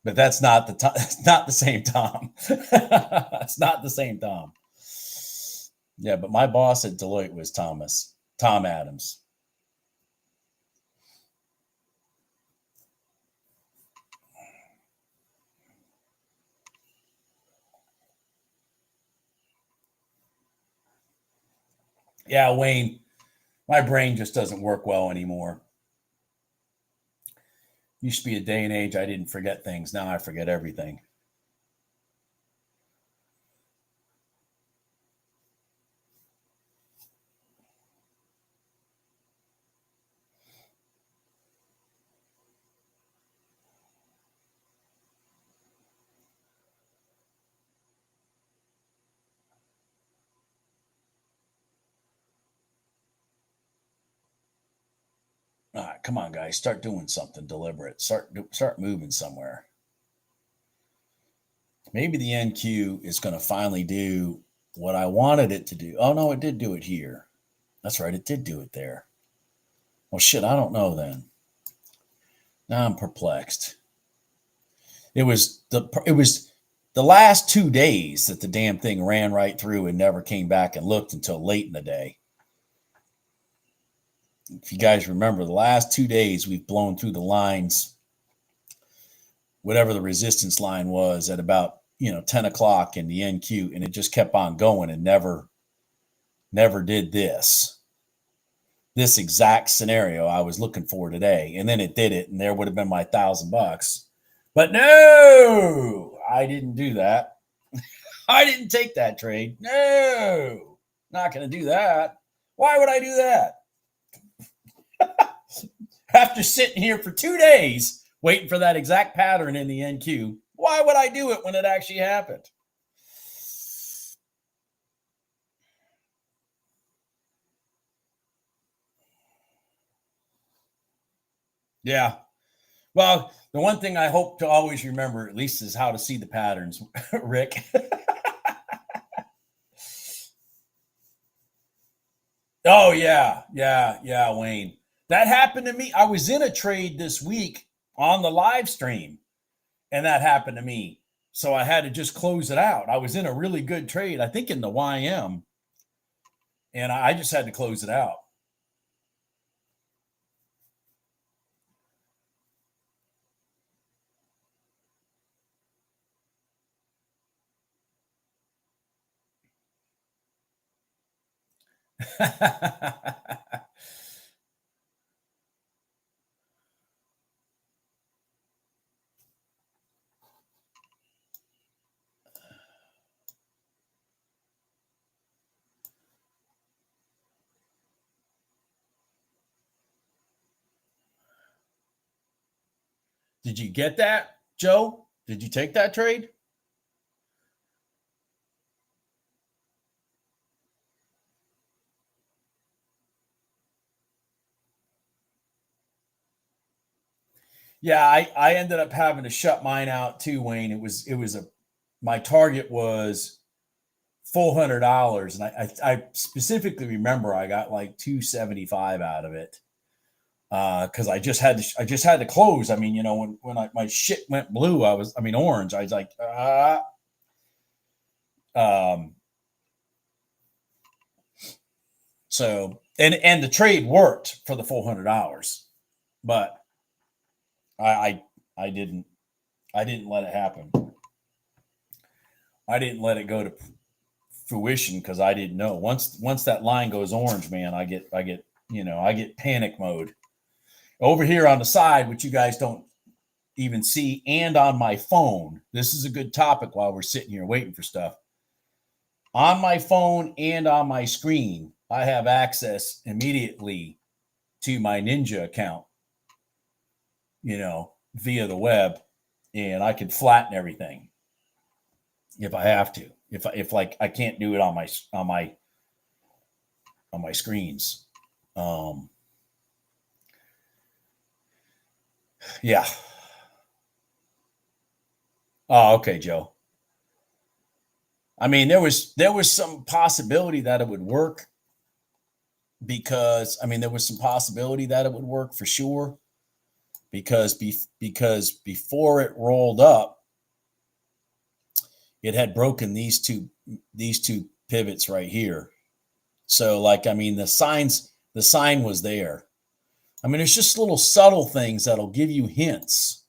Speaker 1: but that's not it's not the same Tom. It's not the same Tom. Yeah, but my boss at Deloitte was Tom Adams. Yeah, Wayne, my brain just doesn't work well anymore. Used to be a day and age I didn't forget things. Now I forget everything. All right, come on, guys, start doing something deliberate. Start moving somewhere. Maybe the NQ is going to finally do what I wanted it to do. Oh no, it did do it here. That's right, it did do it there. Well, shit, I don't know then. Now I'm perplexed. It was the last 2 days that the damn thing ran right through and never came back and looked until late in the day. If you guys remember, the last 2 days we've blown through the lines, whatever the resistance line was, at about 10 o'clock in the NQ, and it just kept on going and never did this exact scenario I was looking for today. And then it did it, and there would have been my $1,000. But no, I didn't do that. I didn't take that trade. No, not going to do that. Why would I do that? After sitting here for 2 days waiting for that exact pattern in the NQ, why would I do it when it actually happened? Yeah. Well, the one thing I hope to always remember, at least, is how to see the patterns, Rick. Oh yeah, Wayne. That happened to me. I was in a trade this week on the live stream, and that happened to me. So I had to just close it out. I was in a really good trade, I think in the YM, and I just had to close it out. Did you get that, Joe? Did you take that trade? Yeah, I ended up having to shut mine out too, Wayne. It was a my target was $400, and I specifically remember I got like 275 out of it because I just had to close. I mean, when my shit went blue, orange. I was like, um, so and the trade worked for the $400, but I didn't let it happen. I didn't let it go to fruition because I didn't know. Once that line goes orange, man, I get panic mode. Over here on the side, which you guys don't even see, and on my phone. This is a good topic while we're sitting here waiting for stuff. On my phone and on my screen, I have access immediately to my Ninja account, via the web, and I can flatten everything if I have to. If like I can't do it on my screens. Yeah. Oh, okay, Joe. I mean, there was some possibility that it would work because there was some possibility that it would work for sure because before it rolled up, it had broken these two pivots right here. So the sign was there. It's just little subtle things that'll give you hints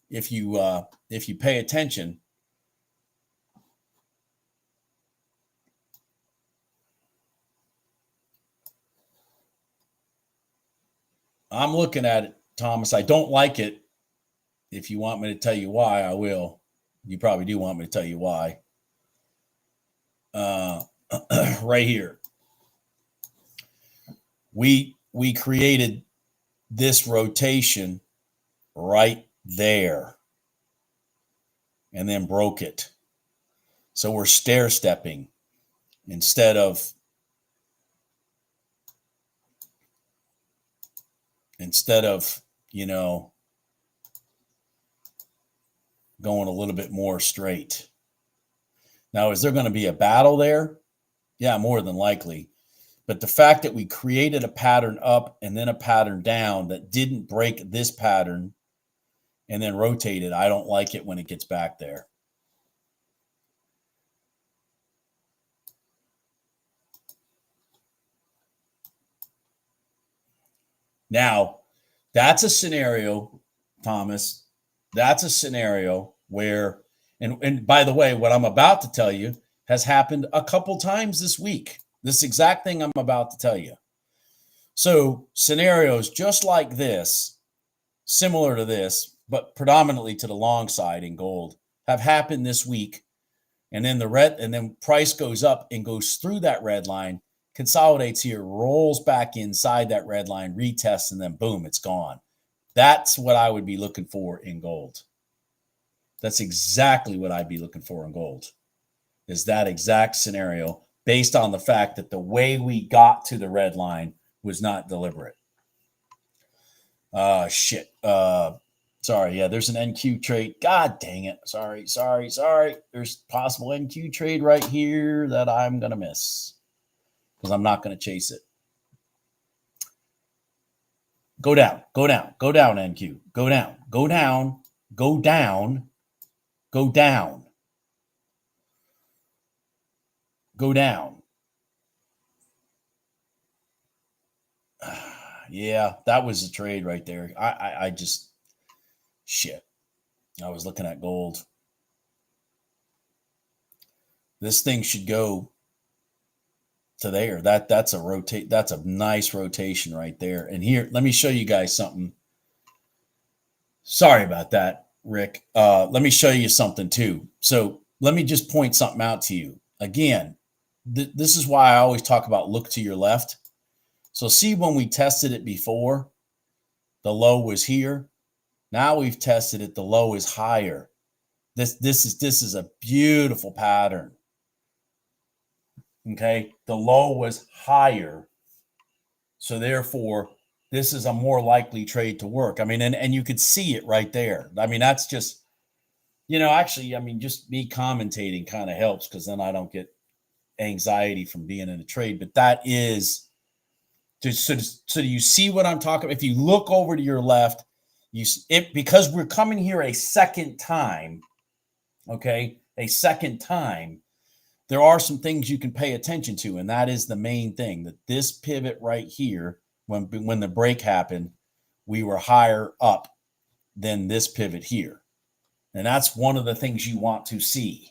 Speaker 1: if you pay attention. I'm looking at it, Thomas. I don't like it. If you want me to tell you why, I will. You probably do want me to tell you why. Right here. We created this rotation right there and then broke it. So we're stair stepping instead of going a little bit more straight. Now, is there going to be a battle there? Yeah, more than likely. But the fact that we created a pattern up and then a pattern down that didn't break this pattern and then rotated, I don't like it when it gets back there. Now, that's a scenario, Thomas. That's a scenario where, and by the way, what I'm about to tell you has happened a couple times this week. This exact thing I'm about to tell you. So scenarios just like this, similar to this, but predominantly to the long side in gold, have happened this week. And then price goes up and goes through that red line, consolidates here, rolls back inside that red line, retests, and then boom, it's gone. That's what I would be looking for in gold. That's exactly what I'd be looking for in gold, is that exact scenario based on the fact that the way we got to the red line was not deliberate. Shit. Sorry. Yeah, there's an NQ trade. God dang it. Sorry. There's possible NQ trade right here that I'm going to miss. because I'm not going to chase it. Go down, go down, go down, NQ. Go down, go down, go down, go down, go down. Yeah, that was a trade right there. I just, shit. I was looking at gold. This thing should go to there. That's a nice rotation right there. And here, let me show you guys something. Sorry about that, Rick. Let me show you something too. So let me just point something out to you. Again, this is why I always talk about look to your left. So see, when we tested it before, the low was here. Now we've tested it, the low is higher. This is a beautiful pattern. Okay, the low was higher. So therefore, this is a more likely trade to work. I mean, and you could see it right there. I mean, that's just, actually, I mean, just me commentating kind of helps, because then I don't get anxiety from being in a trade. But that is just, so you see what I'm talking about? If you look over to your left, because we're coming here a second time, okay, a second time, there are some things you can pay attention to, and that is the main thing, that this pivot right here, when the break happened, we were higher up than this pivot here. And that's one of the things you want to see.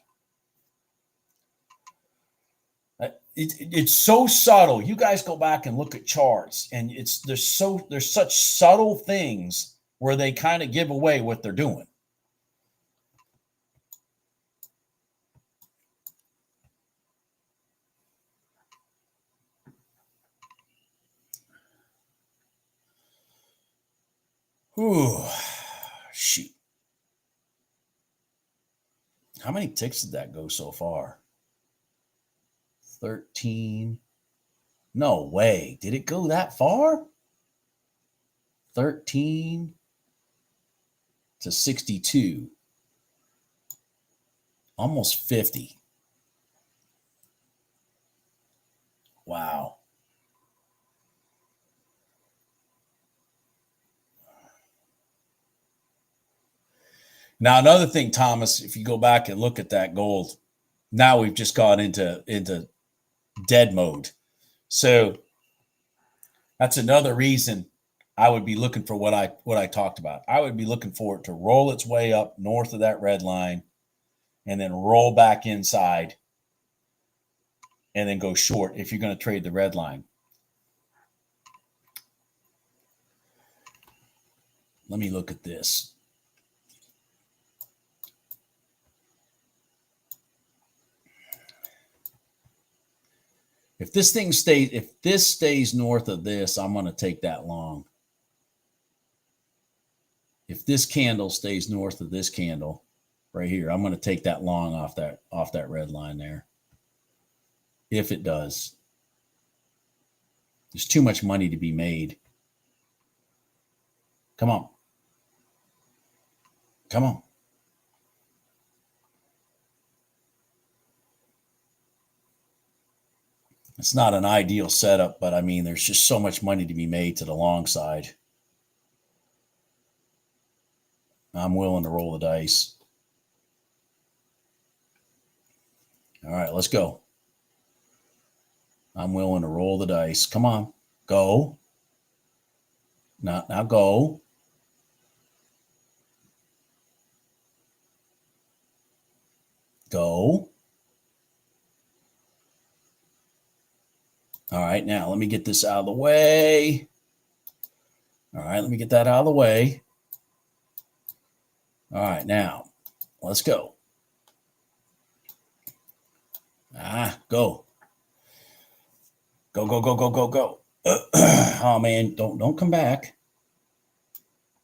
Speaker 1: It's so subtle. You guys go back and look at charts, and there's such subtle things where they kind of give away what they're doing. Ooh, shoot. How many ticks did that go so far? 13. No way. Did it go that far? 13 to 62. Almost 50. Wow. Now, another thing, Thomas, if you go back and look at that gold, now we've just gone into dead mode. So that's another reason I would be looking for what I talked about. I would be looking for it to roll its way up north of that red line and then roll back inside and then go short if you're going to trade the red line. Let me look at this. If this stays north of this, I'm going to take that long. If this candle stays north of this candle right here, I'm going to take that long off that red line there. If it does. There's too much money to be made. Come on. Come on. It's not an ideal setup, but I mean, there's just so much money to be made to the long side. I'm willing to roll the dice. All right, let's go. I'm willing to roll the dice. Come on, go. Now go. Go. All right, now let me get this out of the way. All right, let me get that out of the way. All right, now let's go. Go. Go, go, go, go, go, go. Oh man, don't come back.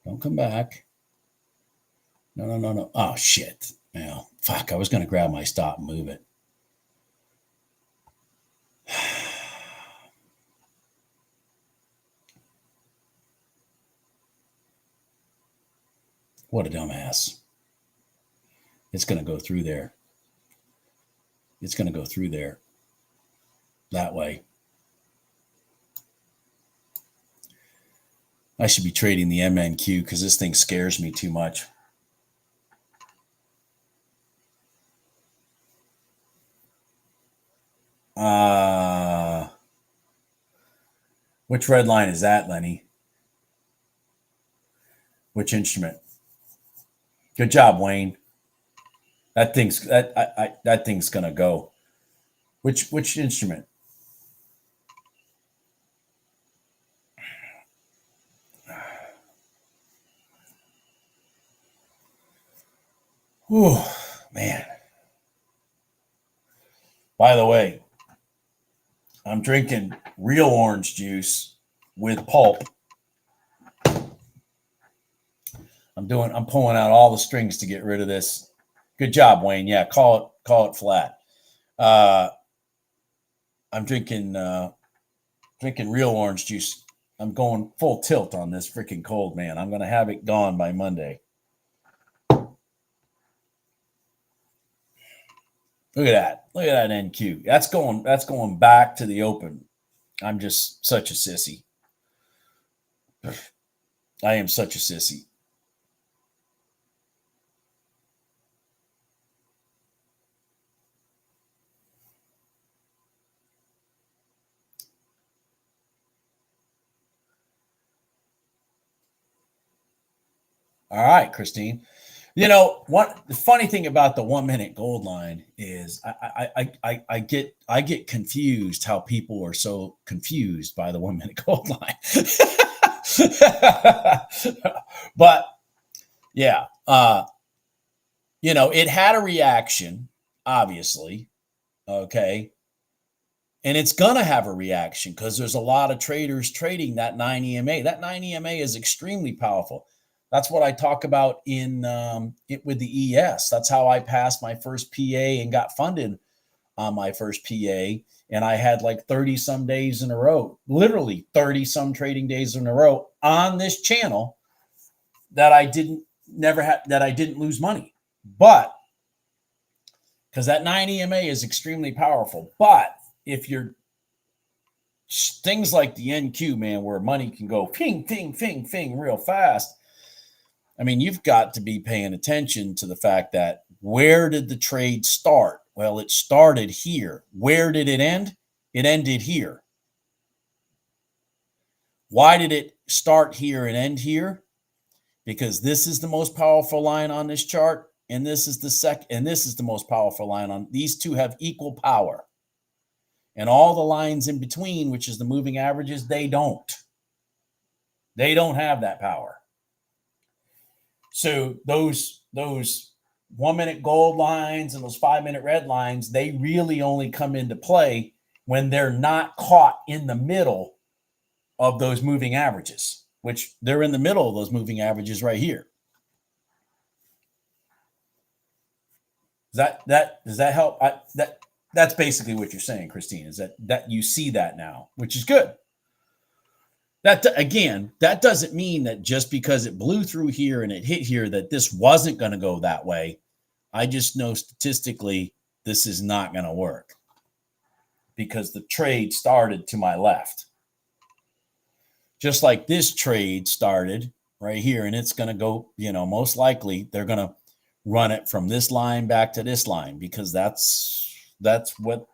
Speaker 1: Don't come back. No. Oh shit. Well, fuck, I was gonna grab my stop and move it. What a dumbass. It's going to go through there. It's going to go through there. That way. I should be trading the MNQ because this thing scares me too much. Which red line is that, Lenny? Which instrument? Good job, Wayne. That thing's gonna go. Which instrument? Whew, man. By the way, I'm drinking real orange juice with pulp. I'm pulling out all the strings to get rid of this. Good job, Wayne. Yeah, call it flat. I'm drinking real orange juice. I'm going full tilt on this freaking cold, man. I'm gonna have it gone by Monday. Look at that. Look at that NQ. That's going back to the open. I'm just such a sissy. I am such a sissy. All right, Christine. You know what? The funny thing about the 1 minute gold line is I get confused how people are so confused by the 1 minute gold line. But yeah, it had a reaction, obviously. Okay. And it's going to have a reaction because there's a lot of traders trading that 9 EMA. That 9 EMA is extremely powerful. That's what I talk about in with the ES. That's how I passed my first PA and got funded on my first PA. And I had like 30 some days in a row, literally 30 some trading days in a row on this channel that I didn't lose money. But because that 9 EMA is extremely powerful. But if you're things like the NQ, man, where money can go ping, ping, ping, ping real fast. I mean, you've got to be paying attention to the fact that where did the trade start? Well, it started here. Where did it end? It ended here. Why did it start here and end here? Because this is the most powerful line on this chart, and this is the second, and this is the most powerful line on. These two have equal power. And all the lines in between, which is the moving averages, they don't. They don't have that power. So those 1 minute gold lines and those 5 minute red lines, they really only come into play when they're not caught in the middle of those moving averages, which they're in the middle of those moving averages right here. Does that help? That's basically what you're saying, Christine, is that you see that now, which is good. That doesn't mean that just because it blew through here and it hit here that this wasn't going to go that way. I just know statistically this is not going to work because the trade started to my left. Just like this trade started right here, and it's going to go, most likely they're going to run it from this line back to this line because that's what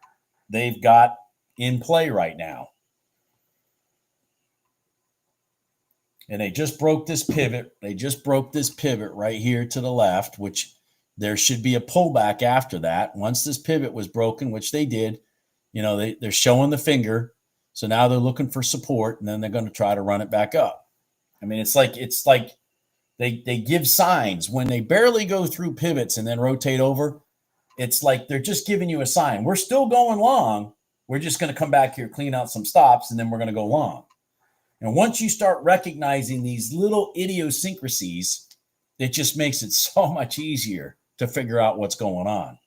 Speaker 1: they've got in play right now. And they just broke this pivot. They just broke this pivot right here to the left, which there should be a pullback after that. Once this pivot was broken, which they did, they're showing the finger. So now they're looking for support, and then they're going to try to run it back up. I mean, it's like they give signs when they barely go through pivots and then rotate over. It's like they're just giving you a sign. We're still going long. We're just going to come back here, clean out some stops, and then we're going to go long. And once you start recognizing these little idiosyncrasies, it just makes it so much easier to figure out what's going on.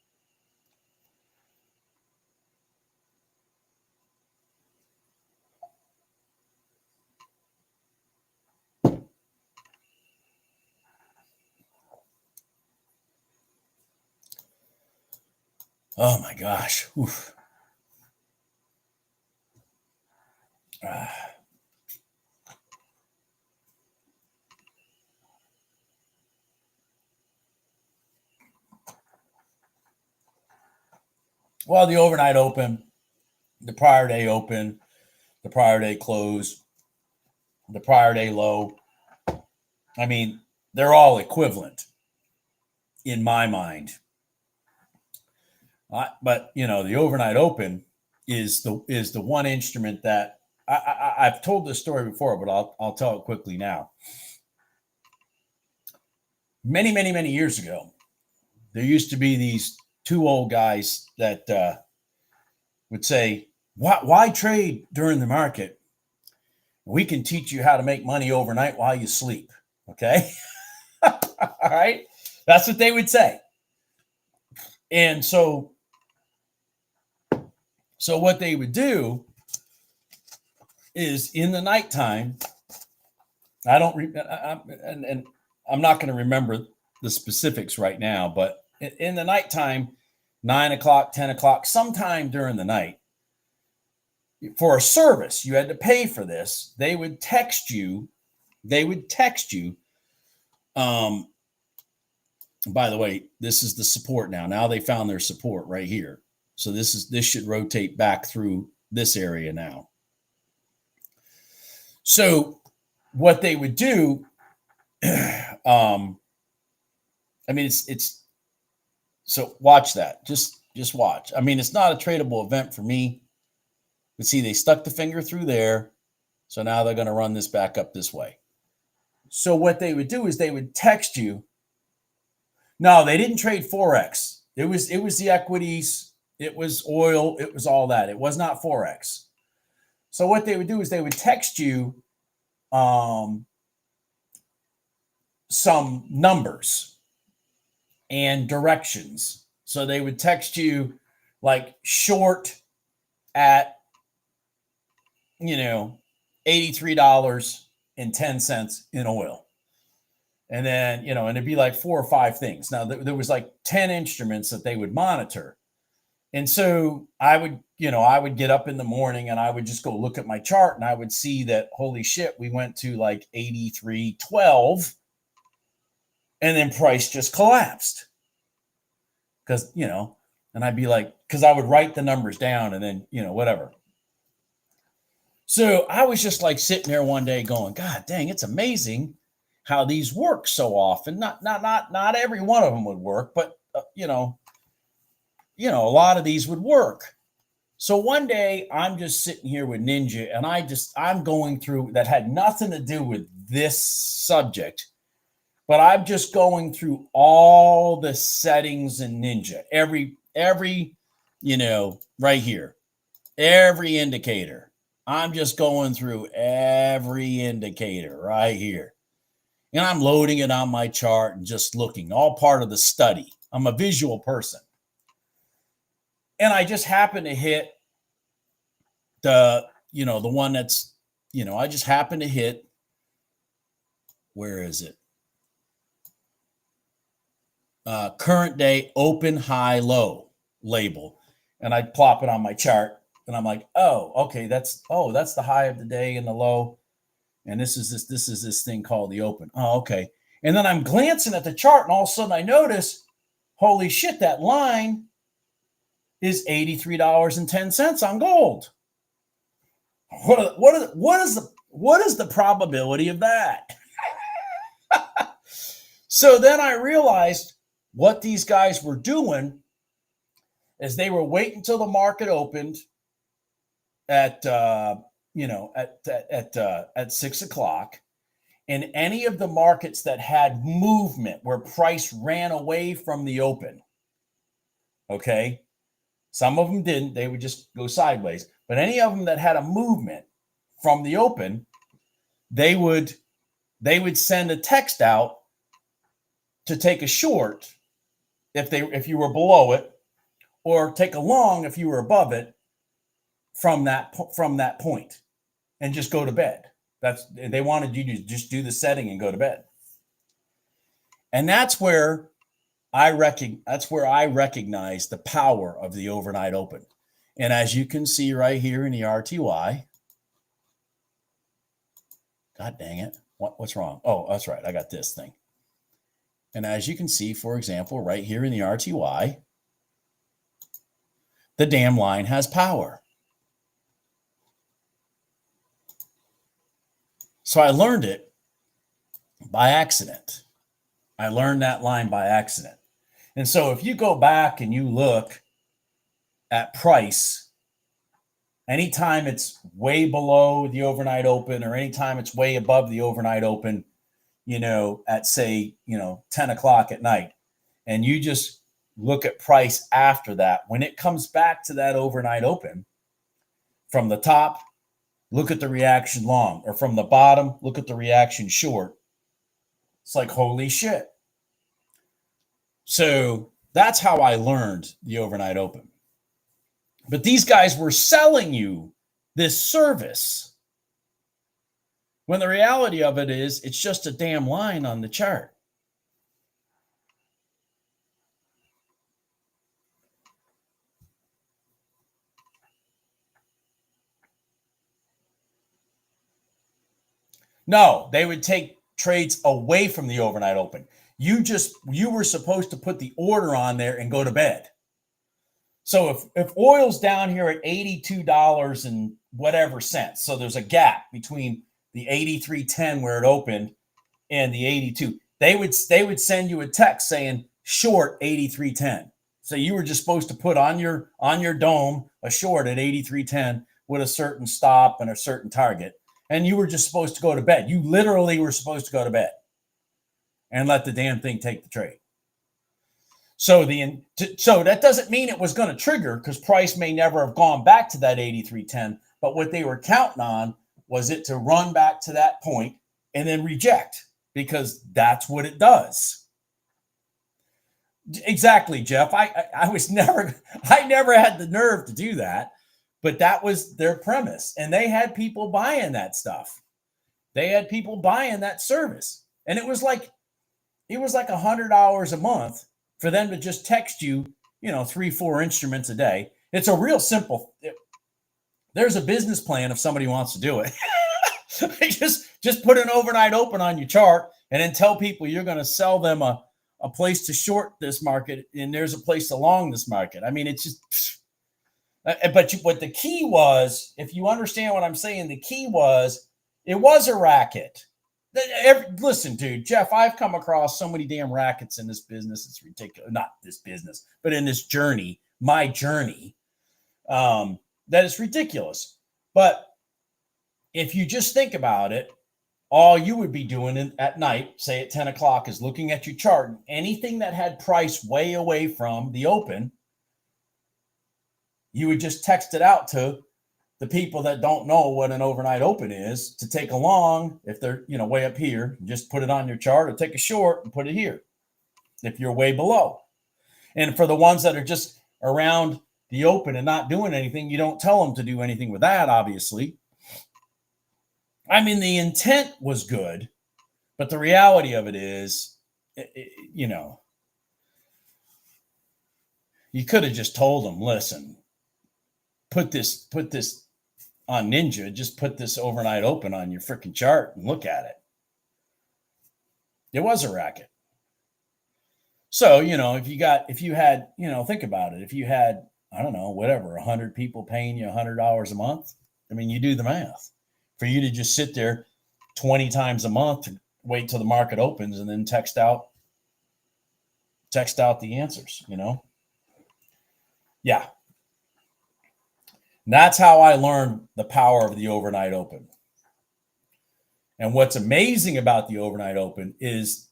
Speaker 1: Oh my gosh. Well, the overnight open, the prior day open, the prior day close, the prior day low. I mean, they're all equivalent in my mind. But the overnight open is the one instrument that I've told this story before, but I'll tell it quickly now. Many, many, many years ago, there used to be these two old guys that would say, why trade during the market? We can teach you how to make money overnight while you sleep. Okay. All right. That's what they would say. And so what they would do is in the nighttime, I'm not going to remember the specifics right now, but in the nighttime, 9 o'clock, 10 o'clock, sometime during the night, for a service, you had to pay for this. They would text you. By the way, this is the support now. Now they found their support right here. So this should rotate back through this area now. So what they would do, so watch that. Just watch. I mean, it's not a tradable event for me. But see, they stuck the finger through there. So now they're going to run this back up this way. So what they would do is they would text you. No, they didn't trade forex. It was the equities. It was oil. It was all that. It was not forex. So what they would do is they would text you some numbers and directions. So they would text you like short at $83.10 in oil. And then, and it'd be like 4 or 5 things. Now there was like 10 instruments that they would monitor. And so I would get up in the morning and I would just go look at my chart and I would see that, holy shit, we went to like 83.12 and then price just collapsed. Because, and I'd be like, because I would write the numbers down and then, whatever. So I was just like sitting there one day going, God dang, it's amazing how these work so often. Not every one of them would work, but a lot of these would work. So one day I'm just sitting here with Ninja and I'm going through, that had nothing to do with this subject, but I'm just going through all the settings in Ninja, every right here, every indicator. I'm just going through every indicator right here. And I'm loading it on my chart and just looking, all part of the study. I'm a visual person. And I just happened to hit the one that's, I just happened to hit, where is it? Current day open, high, low label. And I plop it on my chart. And I'm like, oh, okay, that's the high of the day and the low. And this is this thing called the open. Oh, okay. And then I'm glancing at the chart and all of a sudden I notice, holy shit, that line is $83.10 on gold. What is the probability of that? So then I realized what these guys were doing is they were waiting until the market opened at 6 o'clock, and any of the markets that had movement where price ran away from the open. Okay. Some of them didn't, they would just go sideways, but any of them that had a movement from the open, they would send a text out to take a short if you were below it, or take a long if you were above it, from that point, and just go to bed. They wanted you to just do the setting and go to bed. And that's where I recognize the power of the overnight open. And as you can see right here in the RTY, God dang it, what's wrong? Oh, that's right, I got this thing. And as you can see, for example, right here in the RTY, the damn line has power. So I learned it by accident. I learned that line by accident. And so if you go back and you look at price, anytime it's way below the overnight open or anytime it's way above the overnight open, at say, 10 o'clock at night, and you just look at price after that, when it comes back to that overnight open, from the top, look at the reaction long, or from the bottom, look at the reaction short. It's like, holy shit. So that's how I learned the overnight open. But these guys were selling you this service, when the reality of it is it's just a damn line on the chart. No, they would take trades away from the overnight open. You were supposed to put the order on there and go to bed. So if oil's down here at $82 and whatever cents, so there's a gap between the 83.10 where it opened and the 82, they would send you a text saying short 83.10. So you were just supposed to put on your dome a short at 83.10 with a certain stop and a certain target. And you were just supposed to go to bed. You literally were supposed to go to bed and let the damn thing take the trade. So that doesn't mean it was going to trigger, because price may never have gone back to that 83.10. But what they were counting on was it to run back to that point and then reject, because that's what it does. Exactly, Jeff. I never had the nerve to do that. But that was their premise. And they had people buying that stuff. They had people buying that service. And it was like $100 a month for them to just text you, 3-4 instruments a day. It's a real simple. There's a business plan if somebody wants to do it. just put an overnight open on your chart and then tell people you're going to sell them a place to short this market and there's a place to long this market. I mean, it's just... But what the key was, if you understand what I'm saying, the key was it was a racket. Listen, dude, Jeff, I've come across so many damn rackets in this business. It's ridiculous. Not this business, but in this journey, my journey, that is ridiculous. But if you just think about it, all you would be doing at night, say at 10 o'clock, is looking at your chart. And anything that had price way away from the open, you would just text it out to the people that don't know what an overnight open is to take along. If they're, way up here, just put it on your chart, or take a short and put it here if you're way below. And for the ones that are just around the open and not doing anything, you don't tell them to do anything with that, obviously. I mean, the intent was good, but the reality of it is, you could have just told them, listen, put this on Ninja, just put this overnight open on your freaking chart and look at it. It was a racket. So, if you had, think about it. If you had, I don't know, whatever, 100 people paying you $100 a month, I mean, you do the math. For you to just sit there 20 times a month to wait till the market opens and then text out the answers, Yeah. And that's how I learned the power of the overnight open. And what's amazing about the overnight open is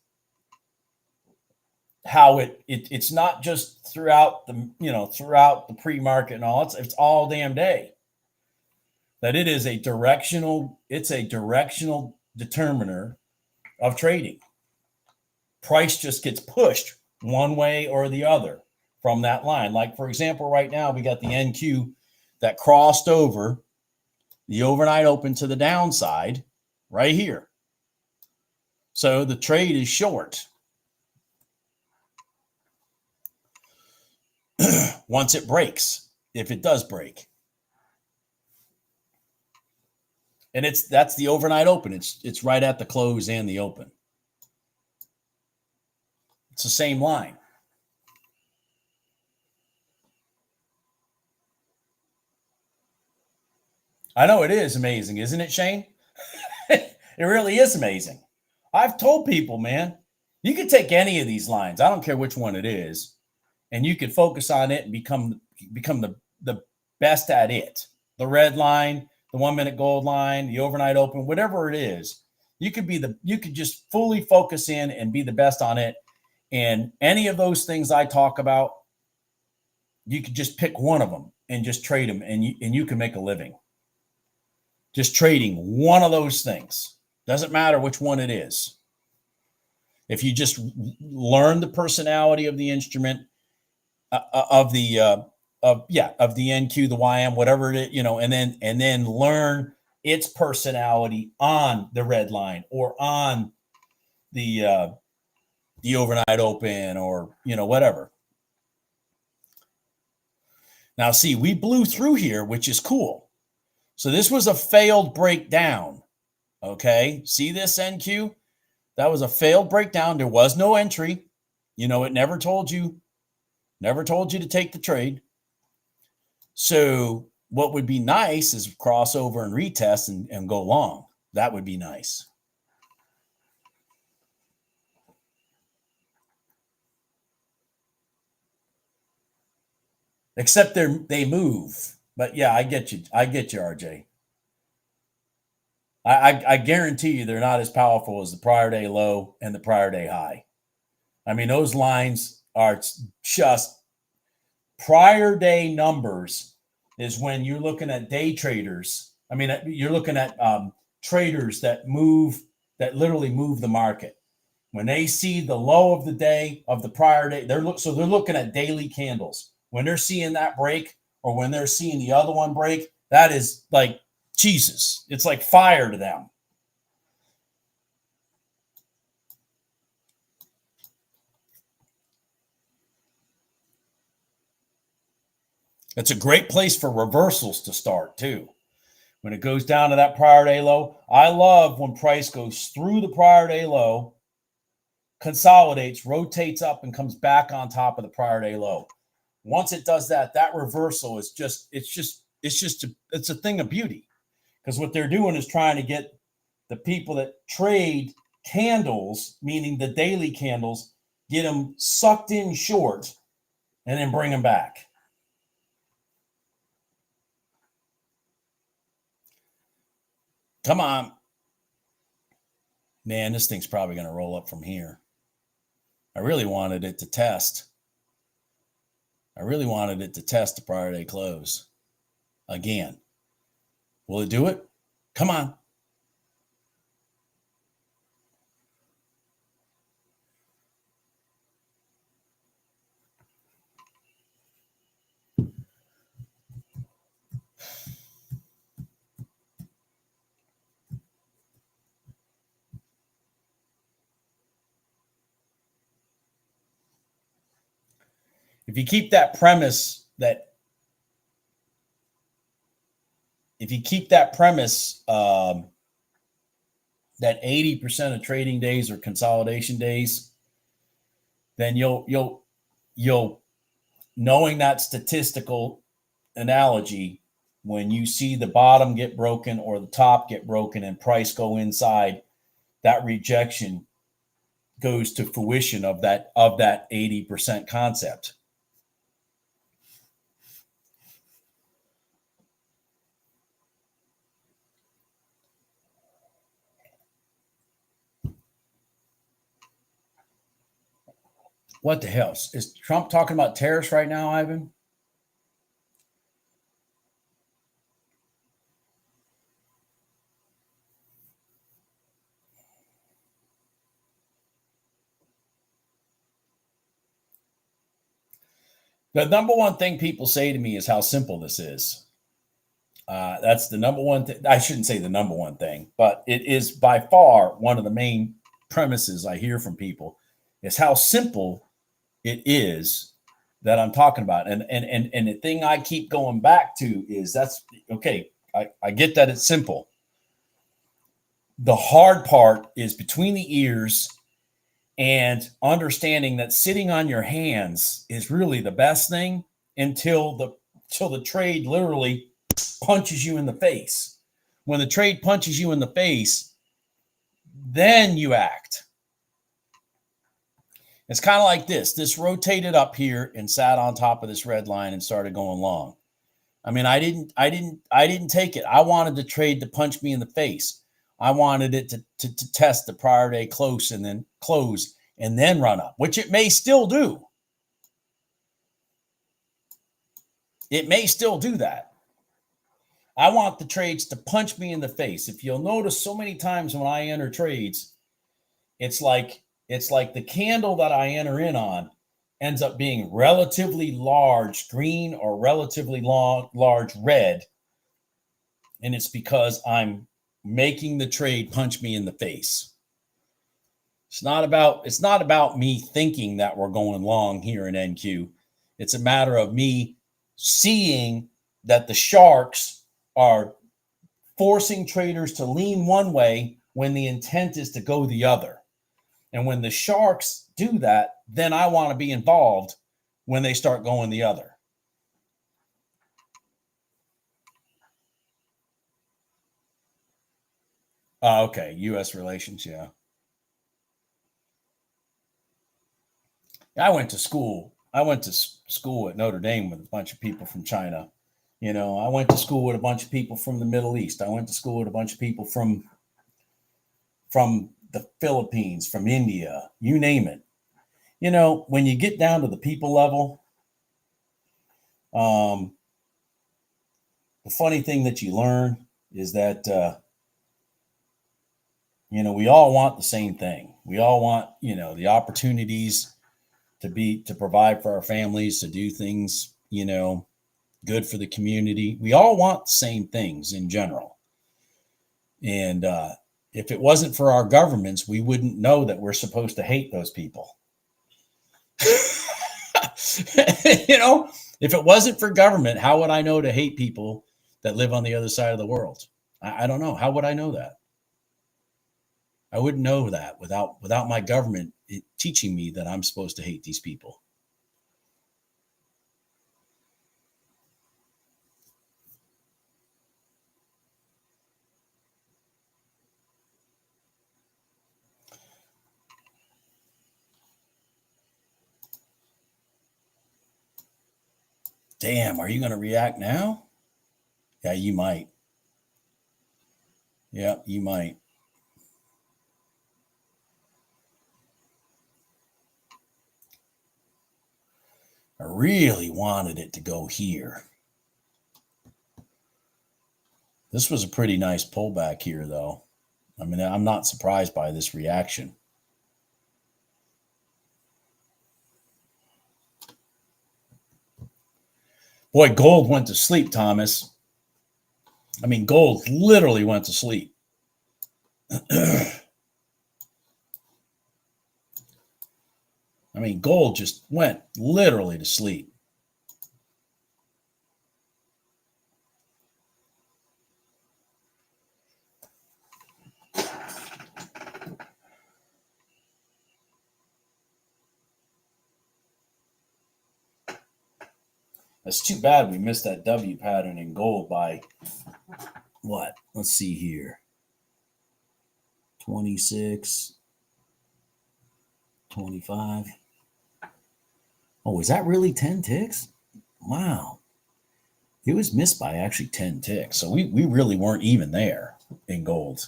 Speaker 1: how it's not just throughout the pre-market and all. It's all damn day. That it is a directional determiner of trading. Price just gets pushed one way or the other from that line. Like, for example, right now we got the NQ that crossed over the overnight open to the downside right here. So the trade is short. Once it breaks, if it does break. And that's the overnight open. It's right at the close and the open. It's the same line. I know it is amazing, isn't it, Shane? It really is amazing. I've told people, man, you could take any of these lines. I don't care which one it is, and you could focus on it and become the best at it. The red line, the 1 minute gold line, the overnight open, whatever it is, you could just fully focus in and be the best on it. And any of those things I talk about, you could just pick one of them and just trade them, and you can make a living. Just trading one of those things. Doesn't matter which one it is. If you just learn the personality of the instrument, of the NQ, the YM, whatever it is, and then learn its personality on the red line or on the overnight open, or whatever. Now, see, we blew through here, which is cool. So this was a failed breakdown. Okay, see this NQ? That was a failed breakdown. There was no entry. It never told you to take the trade. So what would be nice is crossover and retest and go long. That would be nice. Except they move. But yeah, I get you, RJ. I guarantee you they're not as powerful as the prior day low and the prior day high. I mean, those lines are just prior day numbers is when you're looking at day traders. I mean, you're looking at traders that literally move the market. When they see the low of the day of the prior day, they're looking at daily candles. When they're seeing that break, or when they're seeing the other one break, that is like Jesus. It's like fire to them. It's a great place for reversals to start too. When it goes down to that prior day low, I love when price goes through the prior day low, consolidates, rotates up, and comes back on top of the prior day low. Once it does that, that reversal is it's a thing of beauty, because what they're doing is trying to get the people that trade candles, meaning the daily candles, get them sucked in short and then bring them back. Come on. Man, this thing's probably going to roll up from here. I really wanted it to test. The prior day close again. Will it do it? Come on. If you keep that premise that 80% of trading days are consolidation days, then you'll knowing that statistical analogy, when you see the bottom get broken or the top get broken and price go inside, that rejection goes to fruition of that 80% concept. What the hell? Is Trump talking about tariffs right now, Ivan? The number one thing people say to me is how simple this is. That's the number one thing. I shouldn't say the number one thing, but it is by far one of the main premises I hear from people, is how simple it is that I'm talking about. And the thing I keep going back to is that's okay. I get that it's simple. The hard part is between the ears and understanding that sitting on your hands is really the best thing until the trade literally punches you in the face. When the trade punches you in the face, then you act. It's kind of like this. This rotated up here and sat on top of this red line and started going long. I mean, I didn't take it. I wanted the trade to punch me in the face. I wanted it to test the prior day close and then run up, which it may still do. It may still do that. I want the trades to punch me in the face. If you'll notice, so many times when I enter trades, it's like the candle that I enter in on ends up being relatively large green or relatively large red. And it's because I'm making the trade punch me in the face. It's not about me thinking that we're going long here in NQ. It's a matter of me seeing that the sharks are forcing traders to lean one way when the intent is to go the other. And when the sharks do that, then I want to be involved when they start going the other. Okay, U.S. relations, yeah. I went to school at Notre Dame with a bunch of people from China. You know, I went to school with a bunch of people from the Middle East. I went to school with a bunch of people from the Philippines, from India, you name it. You know, when you get down to the people level, the funny thing that you learn is that, you know, we all want the same thing. We all want, you know, the opportunities to provide for our families, to do things, you know, good for the community. We all want the same things in general. And if it wasn't for our governments, we wouldn't know that we're supposed to hate those people. You know, if it wasn't for government, how would I know to hate people that live on the other side of the world? I don't know. How would I know that? I wouldn't know that without my government teaching me that I'm supposed to hate these people. Damn, are you going to react now? Yeah, you might. Yeah, you might. I really wanted it to go here. This was a pretty nice pullback here, though. I mean, I'm not surprised by this reaction. Boy, gold went to sleep, Thomas. I mean, gold literally went to sleep. I mean, gold just went literally to sleep. It's too bad we missed that W pattern in gold by what? Let's see here. 26, 25. Oh, is that really 10 ticks? Wow. It was missed by actually 10 ticks. So we really weren't even there in gold.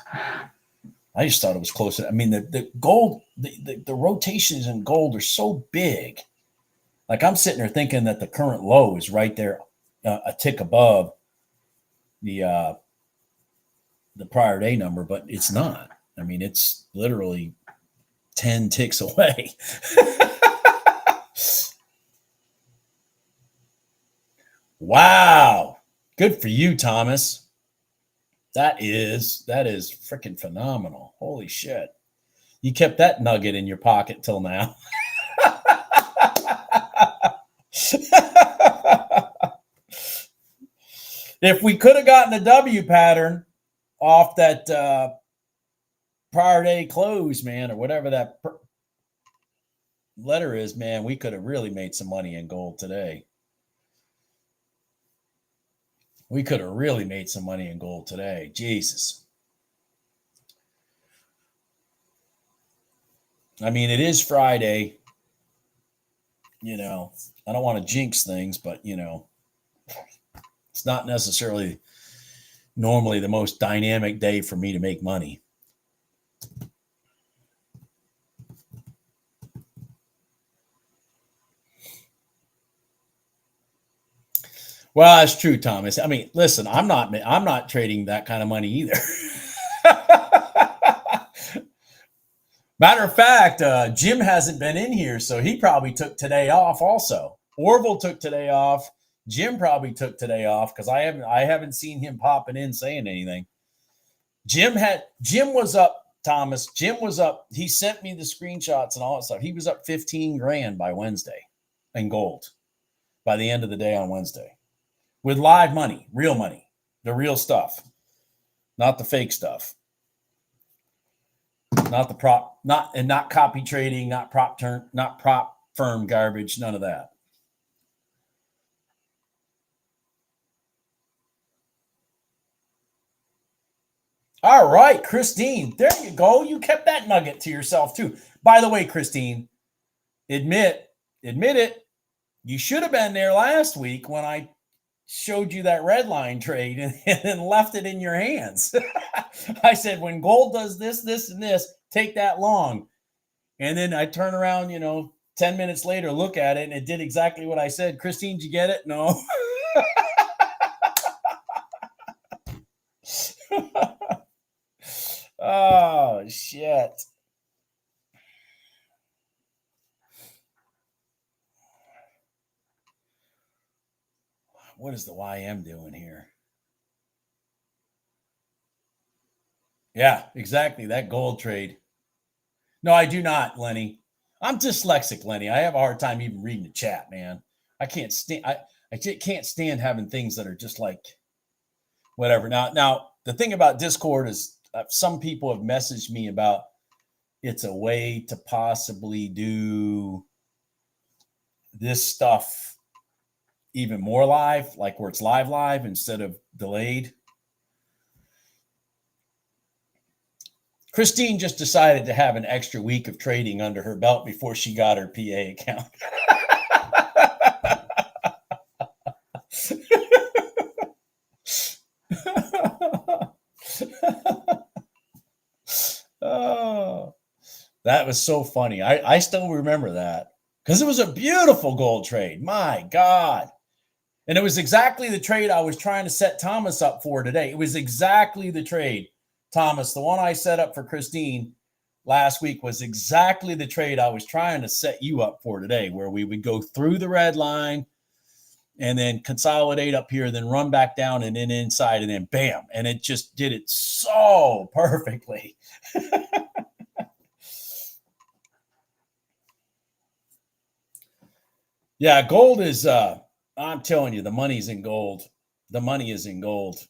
Speaker 1: I just thought it was closer. I mean, the gold, the rotations in gold are so big. Like I'm sitting there thinking that the current low is right there, a tick above the prior day number, but it's not. I mean, it's literally 10 ticks away. Wow. Good for you, Thomas. That is freaking phenomenal. Holy shit. You kept that nugget in your pocket till now. If we could have gotten a W pattern off that prior day close, man, or whatever that letter is, man, we could have really made some money in gold today. We could have really made some money in gold today. Jesus. I mean, it is Friday. You know, I don't want to jinx things, but, you know, it's not necessarily normally the most dynamic day for me to make money. Well, that's true, Thomas. I mean, listen, I'm not trading that kind of money either. Matter of fact, Jim hasn't been in here, so he probably took today off also. Orville took today off. Jim probably took today off because I haven't seen him popping in saying anything. Jim was up, Thomas. Jim was up. He sent me the screenshots and all that stuff. He was up 15 grand by Wednesday in gold by the end of the day on Wednesday with live money, real money, the real stuff, not the fake stuff. Not the prop, not copy trading, not prop firm garbage, none of that. All right, Christine, there you go. You kept that nugget to yourself too. By the way, Christine, admit it. You should have been there last week when I showed you that red line trade and then left it in your hands. I said, when gold does this, this, and this, take that long. And then I turn around, 10 minutes later, look at it, and it did exactly what I said. Christine, did you get it? No. Oh, shit. What is the YM doing here? Yeah, exactly. That gold trade. No, I do not, Lenny. I'm dyslexic, Lenny. I have a hard time even reading the chat, man. I can't stand. I can't stand having things that are just like whatever. Now the thing about Discord is some people have messaged me about it's a way to possibly do this stuff even more live, like where it's live instead of delayed. Christine just decided to have an extra week of trading under her belt before she got her PA account. Oh, that was so funny. I still remember that because it was a beautiful gold trade. My God. And it was exactly the trade I was trying to set Thomas up for today. It was exactly the trade, Thomas. The one I set up for Christine last week was exactly the trade I was trying to set you up for today, where we would go through the red line and then consolidate up here, then run back down and then inside and then bam. And it just did it so perfectly. Yeah, gold is, I'm telling you, the money's in gold. The money is in gold.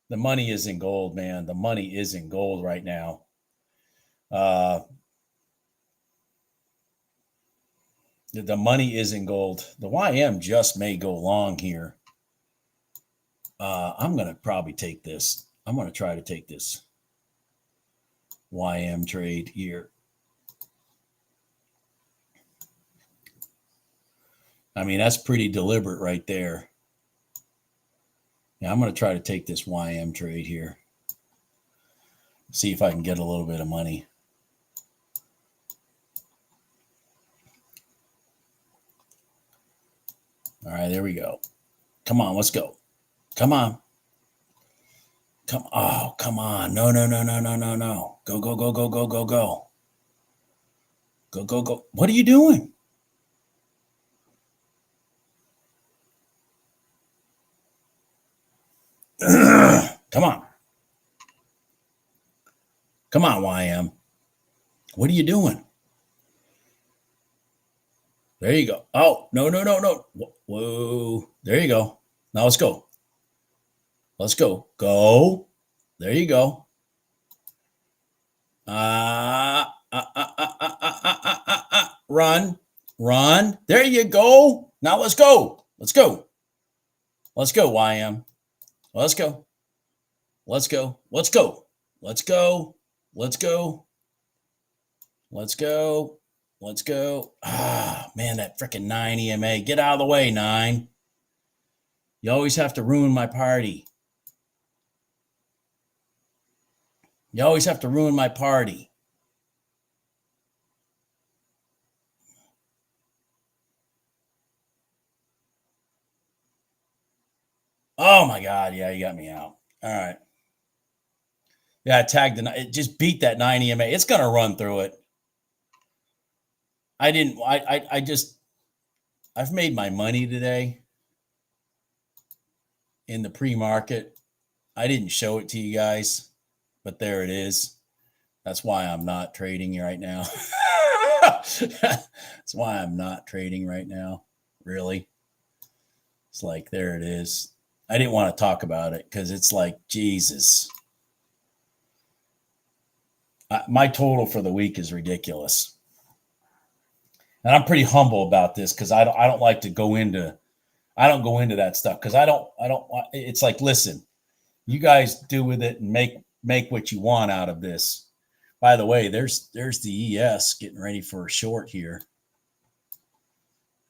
Speaker 1: The money is in gold, man. The money is in gold right now. The money is in gold. The YM just may go long here. I'm going to probably take this. I'm going to try to take this YM trade here. I mean, that's pretty deliberate right there. Yeah, I'm going to try to take this YM trade here. See if I can get a little bit of money. All right, there we go. Come on, let's go. Come on. Come on. No. Go. Go. What are you doing? Come on. Come on, YM. What are you doing? There you go. Oh, no. Whoa. There you go. Now let's go. Let's go. Go. There you go. Run. There you go. Now let's go. Let's go. Let's go, YM. Let's go. Let's go. Let's go. Let's go. Let's go. Let's go. Let's go. Ah, man, that freaking 9 EMA. Get out of the way, 9. You always have to ruin my party. You always have to ruin my party. Oh, my God. Yeah, you got me out. All right. Yeah, I tagged it. Just beat that 9 EMA. It's going to run through it. I've made my money today in the pre-market. I didn't show it to you guys, but there it is. That's why I'm not trading right now. That's why I'm not trading right now. Really. It's like, there it is. I didn't want to talk about it because it's like, Jesus. My total for the week is ridiculous. And I'm pretty humble about this because I don't like to go into that stuff because I don't it's like, listen, you guys do with it and make what you want out of this. By the way, there's the ES getting ready for a short here.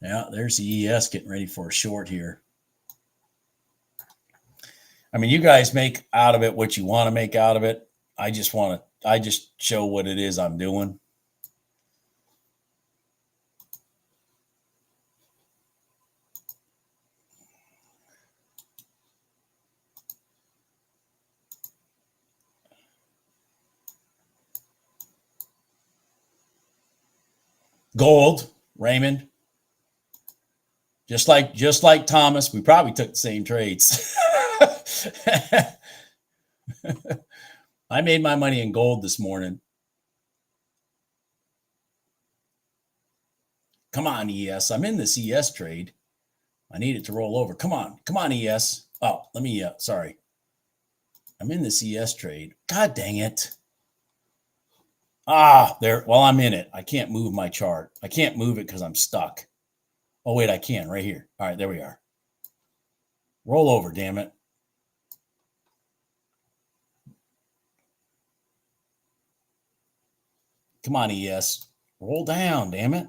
Speaker 1: Yeah, there's the ES getting ready for a short here. I mean, you guys make out of it what you want to make out of it. I just show what it is I'm doing. Gold, Raymond. Just like Thomas, we probably took the same trades. I made my money in gold this morning. Come on, ES. I'm in this ES trade. I need it to roll over. Come on, ES. Oh, let me, sorry. I'm in this ES trade. God dang it. There. Well, I'm in it. I can't move my chart. I can't move it because I'm stuck. Oh, wait, I can right here. All right, there we are. Roll over, damn it. Come on, ES. Roll down, damn it.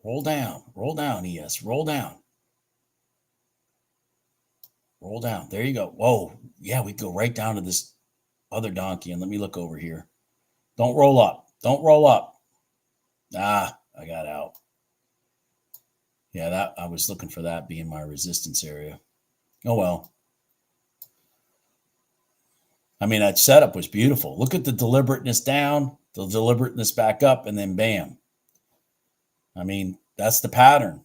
Speaker 1: Roll down, ES. Roll down. Roll down. There you go. Whoa. Yeah, we go right down to this other donkey. And let me look over here. Don't roll up. Don't roll up. I got out. Yeah, I was looking for that being my resistance area. Oh, well. I mean, that setup was beautiful. Look at the deliberateness down, the deliberateness back up, and then bam. I mean, that's the pattern.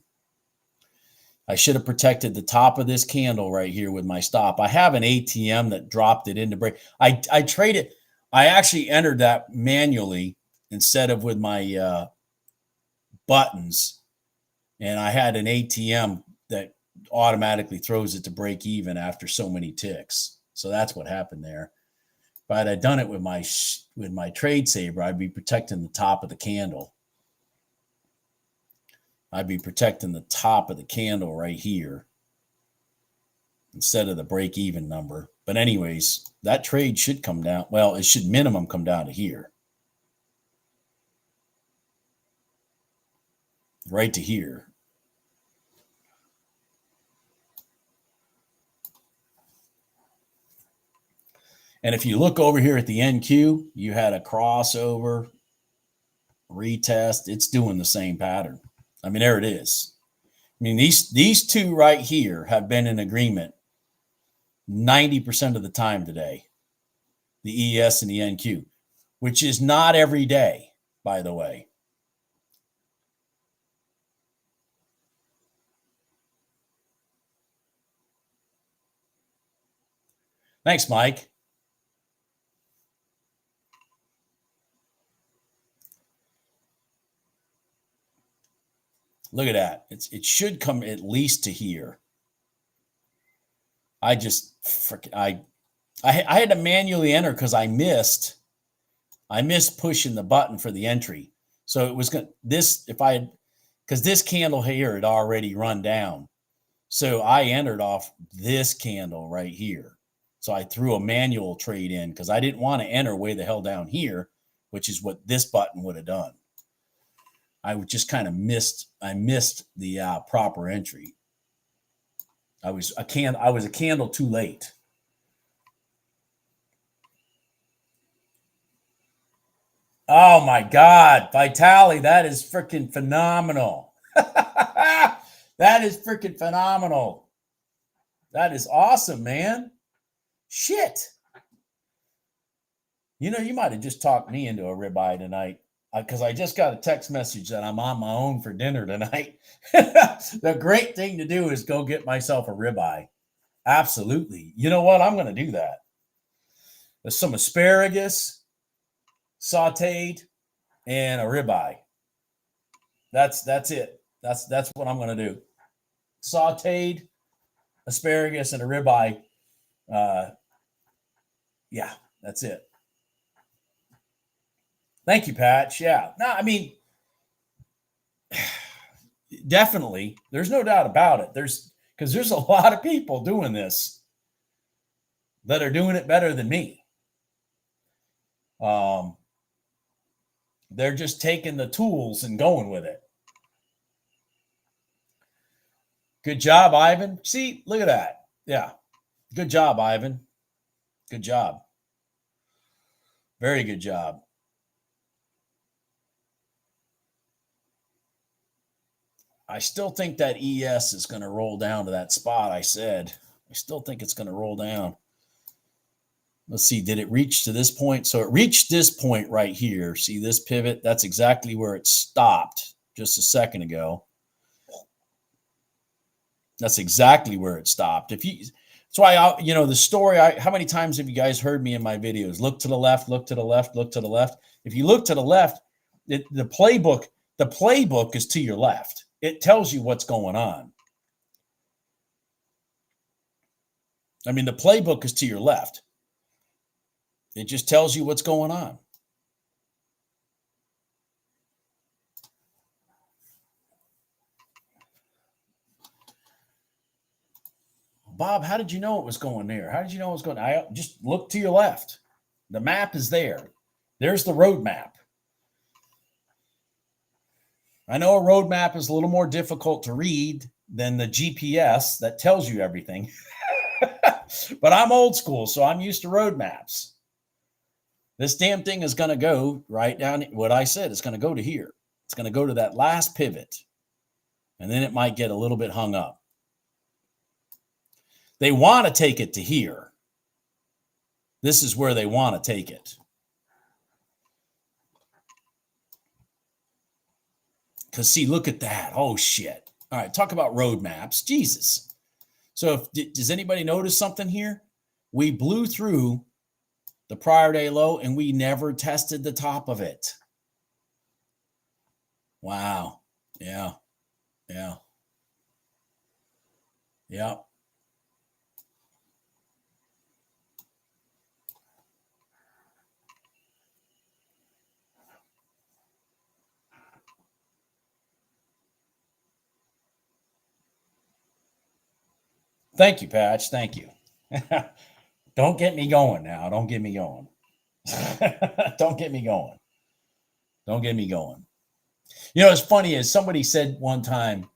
Speaker 1: I should have protected the top of this candle right here with my stop. I have an ATM that dropped it into break. I traded. I actually entered that manually instead of with my buttons. And I had an ATM that automatically throws it to break even after so many ticks. So that's what happened there. If I had done it with my trade saver, I'd be protecting the top of the candle. I'd be protecting the top of the candle right here instead of the break even number. But anyways, that trade should come down. Well, it should minimum come down to here. Right to here. And if you look over here at the NQ, you had a crossover, retest. It's doing the same pattern. I mean, there it is. I mean, these two right here have been in agreement 90% of the time today, the ES and the NQ, which is not every day, by the way. Thanks, Mike. Look at that. It should come at least to here. I had to manually enter because I missed pushing the button for the entry. So it was going because this candle here had already run down. So I entered off this candle right here. So I threw a manual trade in because I didn't want to enter way the hell down here, which is what this button would have done. I just kind of missed the proper entry. I was a candle too late. Oh my God, Vitali, that is freaking phenomenal. That is freaking phenomenal. That is awesome, man. Shit. You know, you might have just talked me into a ribeye tonight because I just got a text message that I'm on my own for dinner tonight. The great thing to do is go get myself a ribeye. Absolutely. You know what? I'm going to do that. There's some asparagus, sauteed, and a ribeye. That's it. That's what I'm going to do. Sauteed, asparagus, and a ribeye. Yeah, that's it. Thank you, Patch. Yeah. No, I mean, definitely. There's no doubt about it. Because there's a lot of people doing this that are doing it better than me. They're just taking the tools and going with it. Good job, Ivan. See, look at that. Yeah. Good job, Ivan. Good job. Very good job. I still think that ES is going to roll down to that spot I said. I still think it's going to roll down. Let's see. Did it reach to this point? So it reached this point right here. See this pivot? That's exactly where it stopped just a second ago. That's exactly where it stopped. That's why, the story, how many times have you guys heard me in my videos? Look to the left, look to the left, look to the left. If you look to the left, the playbook is to your left. It tells you what's going on. I mean, the playbook is to your left. It just tells you what's going on. Bob, how did you know it was going there? How did you know it was going? I just look to your left. The map is there. There's the road map. I know a road map is a little more difficult to read than the GPS that tells you everything. But I'm old school, so I'm used to road maps. This damn thing is going to go right down what I said. It's going to go to here. It's going to go to that last pivot. And then it might get a little bit hung up. They want to take it to here. This is where they want to take it. Because, see, look at that. Oh, shit. All right, talk about road maps. Jesus. So does anybody notice something here? We blew through the prior day low, and we never tested the top of it. Wow. Yeah. Yeah. Yeah. Thank you, Patch. Thank you. Don't get me going now. Don't get me going. Don't get me going. Don't get me going. You know, it's funny is somebody said one time,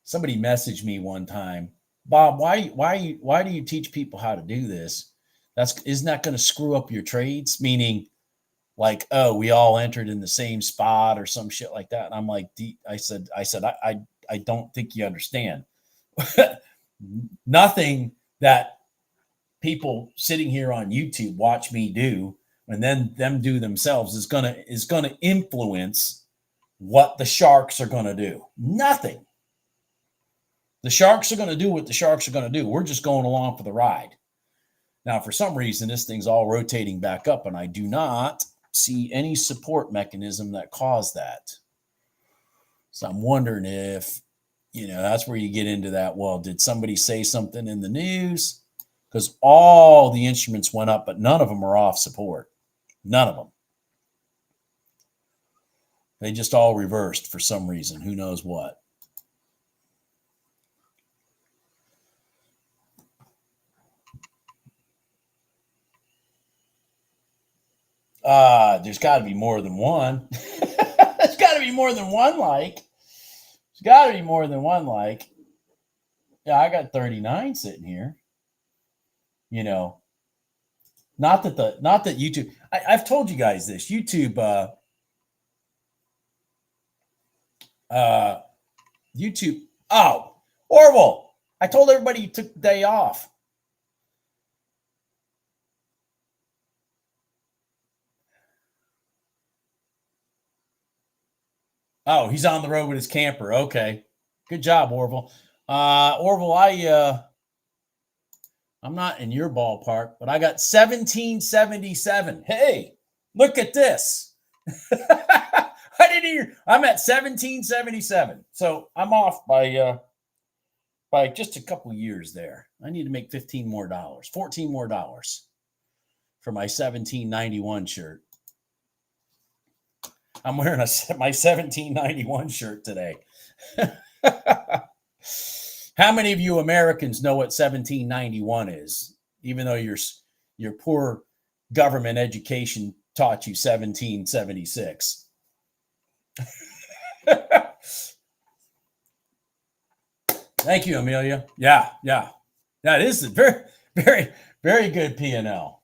Speaker 1: somebody messaged me one time, Bob, why do you teach people how to do this? Isn't that going to screw up your trades? Meaning, like, oh, we all entered in the same spot or some shit like that. And I'm like, I said, I don't think you understand. Nothing that people sitting here on YouTube watch me do and then them do themselves is gonna influence what the sharks are gonna do. Nothing. The sharks are gonna do what the sharks are gonna do. We're just going along for the ride. Now, for some reason, this thing's all rotating back up, and I do not see any support mechanism that caused that. So I'm wondering if, that's where you get into that. Well, did somebody say something in the news? Because all the instruments went up, but none of them are off support. None of them. They just all reversed for some reason. Who knows what? There's got to be more than one. There's got to be more than one like. There's got to be more than one like. Yeah, I got 39 sitting here. You know, not that YouTube. I've told you guys this. YouTube. YouTube. Oh, Orville. I told everybody you took the day off. Oh, he's on the road with his camper. Okay. Good job, Orville. Orville, I'm not in your ballpark, but I got 1777. Hey, look at this. I didn't hear. I'm at 1777. So I'm off by just a couple years there. I need to make $14 more for my 1791 shirt. I'm wearing my 1791 shirt today. How many of you Americans know what 1791 is, even though your poor government education taught you 1776? Thank you, Amelia. Yeah. That is a very, very, very good P&L.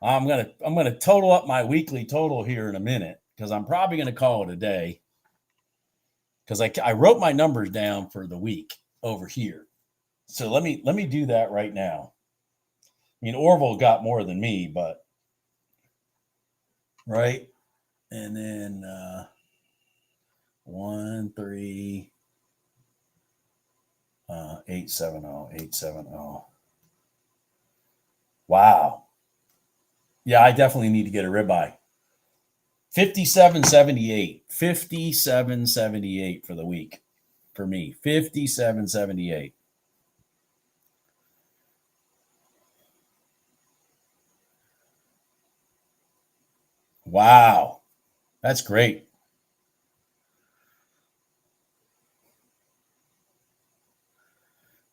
Speaker 1: I'm gonna total up my weekly total here in a minute, because I'm probably going to call it a day, because I wrote my numbers down for the week over here. So let me do that right now. I mean, Orville got more than me, but right. And then 870. Wow. Yeah, I definitely need to get a ribeye. 57.78. 57.78 for the week. For me, 57.78. Wow. That's great.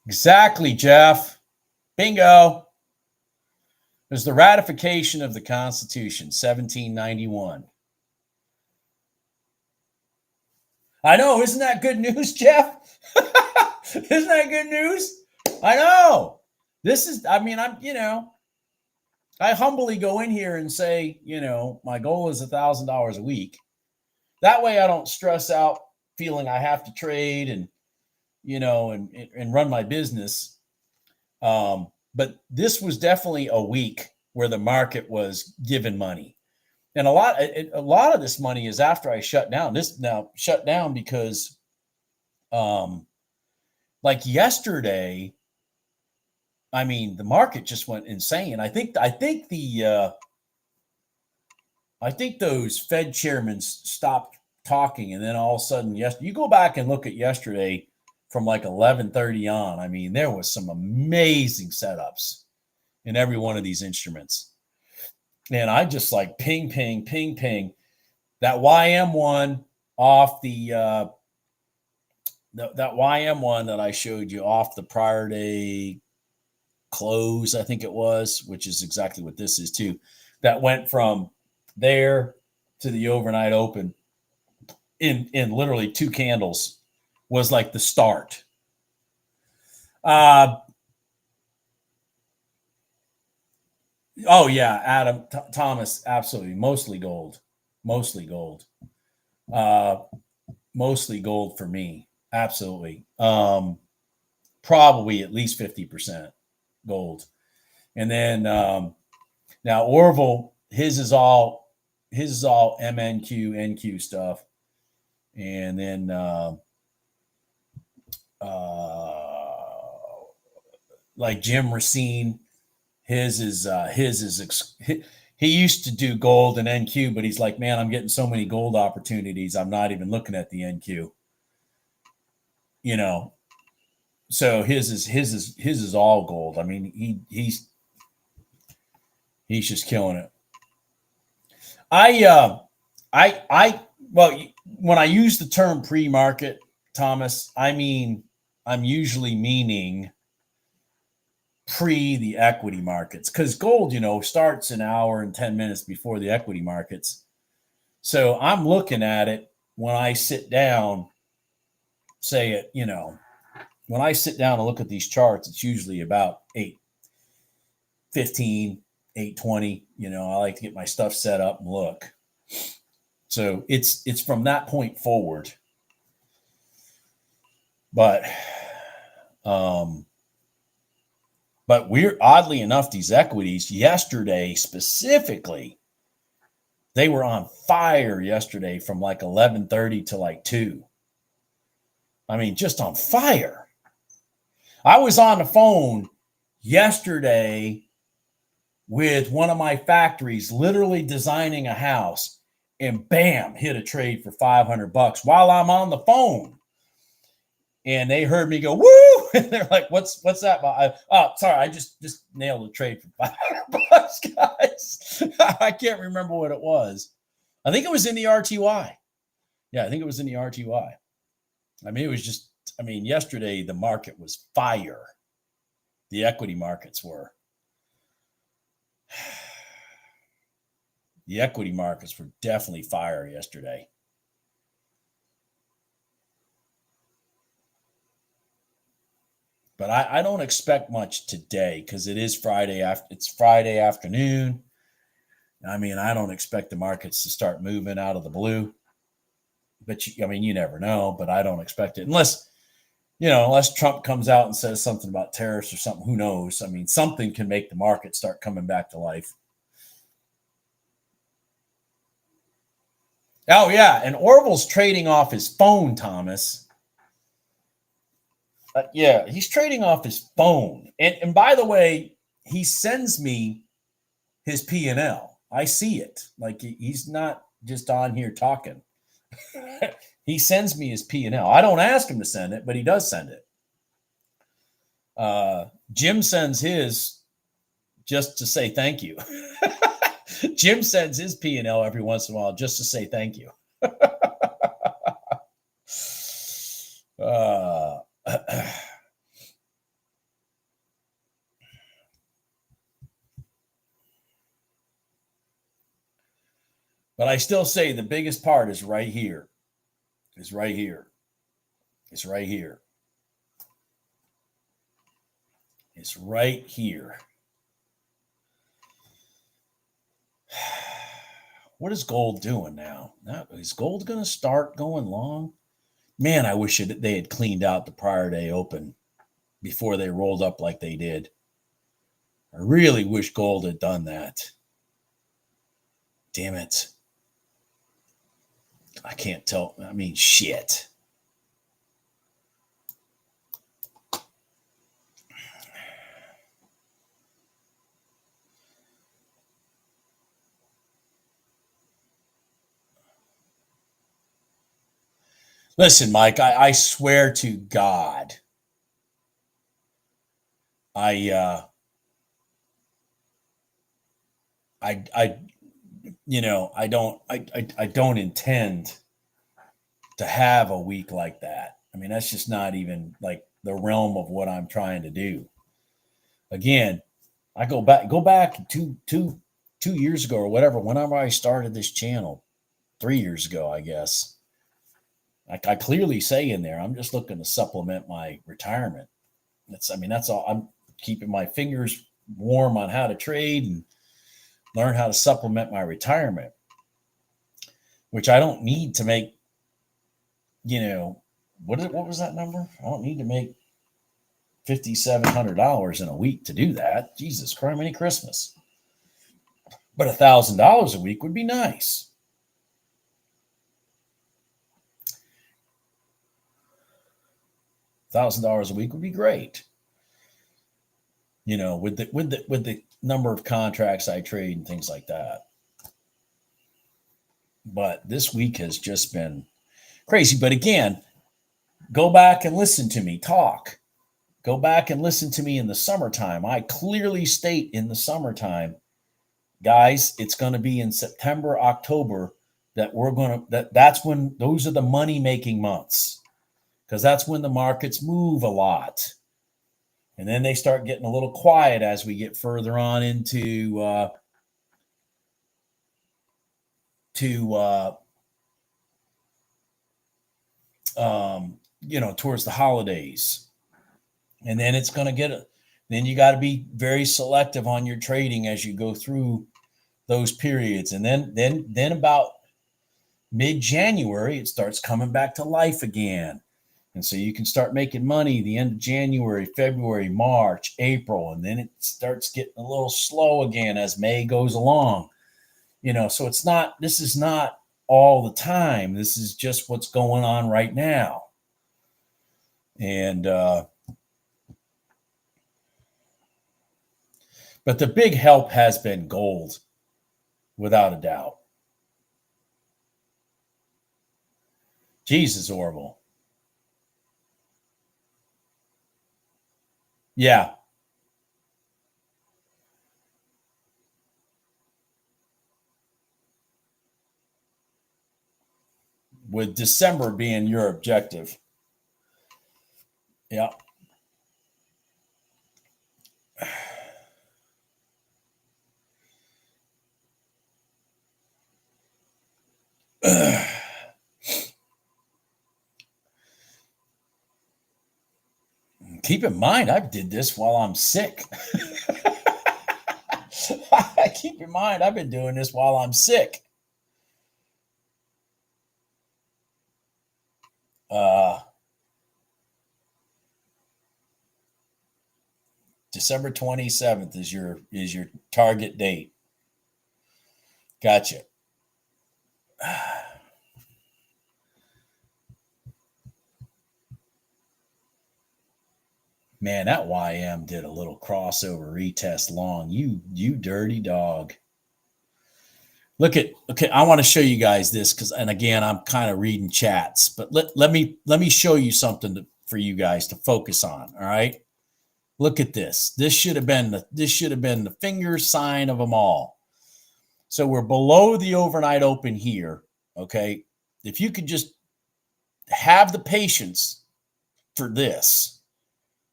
Speaker 1: Exactly, Jeff. Bingo. There's the ratification of the Constitution, 1791. I know. Isn't that good news, Jeff? Isn't that good news? I know. This is, I mean, I humbly go in here and say, my goal is $1,000 a week. That way I don't stress out feeling I have to trade and run my business. But this was definitely a week where the market was given money. And a lot of this money is after I shut down. This now shut down because, like yesterday, I mean, the market just went insane. I think those Fed chairmen stopped talking, and then all of a sudden, you go back and look at yesterday from like 11:30 on. I mean, there was some amazing setups in every one of these instruments. And I just like ping, ping, ping, ping. That YM one off that YM one that I showed you off the PriorDay close, I think it was, which is exactly what this is too. That went from there to the overnight open in literally 2 candles was like the start. Oh yeah, Adam Thomas, absolutely. Mostly gold for me. Absolutely. Probably at least 50% gold. And then now Orville, his is all MNQ, NQ stuff. And then like Jim Racine, he used to do gold and NQ, but he's like, man, I'm getting so many gold opportunities, I'm not even looking at the NQ. So his is all gold. I mean, he's just killing it. Well, when I use the term pre-market, Thomas, I mean, I'm usually meaning pre the equity markets, because gold, starts an hour and 10 minutes before the equity markets. So I'm looking at it when I sit down, when I sit down and look at these charts, it's usually about 8:15, 8:20. I like to get my stuff set up and look. So it's from that point forward. But we're, oddly enough, these equities yesterday specifically, they were on fire yesterday from like 11:30 to like 2. I mean, just on fire. I was on the phone yesterday with one of my factories, literally designing a house, and bam, hit a trade for $500 while I'm on the phone. And they heard me go, woo! And they're like, what's that about? Sorry, I just nailed a trade for $500, guys. I can't remember what it was. I think it was in the RTY. Yeah, I think it was in the RTY. I mean, it was just, yesterday the market was fire. The equity markets were. The equity markets were definitely fire yesterday. But I don't expect much today because it is Friday. It's Friday afternoon. I don't expect the markets to start moving out of the blue. But you never know. But I don't expect it unless Trump comes out and says something about tariffs or something. Who knows? Something can make the market start coming back to life. Oh yeah, and Orville's trading off his phone, Thomas. Yeah, he's trading off his phone. And by the way, he sends me his P&L. I see it. Like, he's not just on here talking. He sends me his P&L. I don't ask him to send it, but he does send it. Jim sends his just to say thank you. Jim sends his P&L every once in a while just to say thank you. But I still say the biggest part is right here. It's right here. It's right here. It's right here. What is gold doing now? Is gold going to start going long? Man, I wish they had cleaned out the PriorDay open before they rolled up like they did. I really wish gold had done that. Damn it. I can't tell. Shit. Listen, Mike, I swear to God, I don't intend to have a week like that. That's just not even like the realm of what I'm trying to do. Again, I go back two years ago or whatever, whenever I started this channel, 3 years ago, I guess. I clearly say in there, I'm just looking to supplement my retirement. That's all. I'm keeping my fingers warm on how to trade and learn how to supplement my retirement, which I don't need to make, what was that number? I don't need to make $5,700 in a week to do that. Jesus Christ, Christmas. But $1,000 a week would be nice. $1,000 a week would be great. With the number of contracts I trade and things like that. But this week has just been crazy. But again, go back and listen to me talk. Go back and listen to me in the summertime. I clearly state in the summertime, guys, it's going to be in September, October that's when those are the money making months, because that's when the markets move a lot. And then they start getting a little quiet as we get further on into towards the holidays. And then it's going to then you got to be very selective on your trading as you go through those periods. And then about mid-January, it starts coming back to life again. And so you can start making money the end of January, February, March, April, and then it starts getting a little slow again as May goes along. So this is not all the time. This is just what's going on right now. And but the big help has been gold, without a doubt. Jesus, Orville. Yeah. With December being your objective. Yeah. Keep in mind, I did this while I'm sick. Keep in mind, I've been doing this while I'm sick. December 27th is your target date. Gotcha. Man, that YM did a little crossover retest long. You dirty dog. Okay, I want to show you guys this and again, I'm kind of reading chats, but let me show you something for you guys to focus on. All right. Look at this. This should have been the finger sign of them all. So we're below the overnight open here. Okay. If you could just have the patience for this,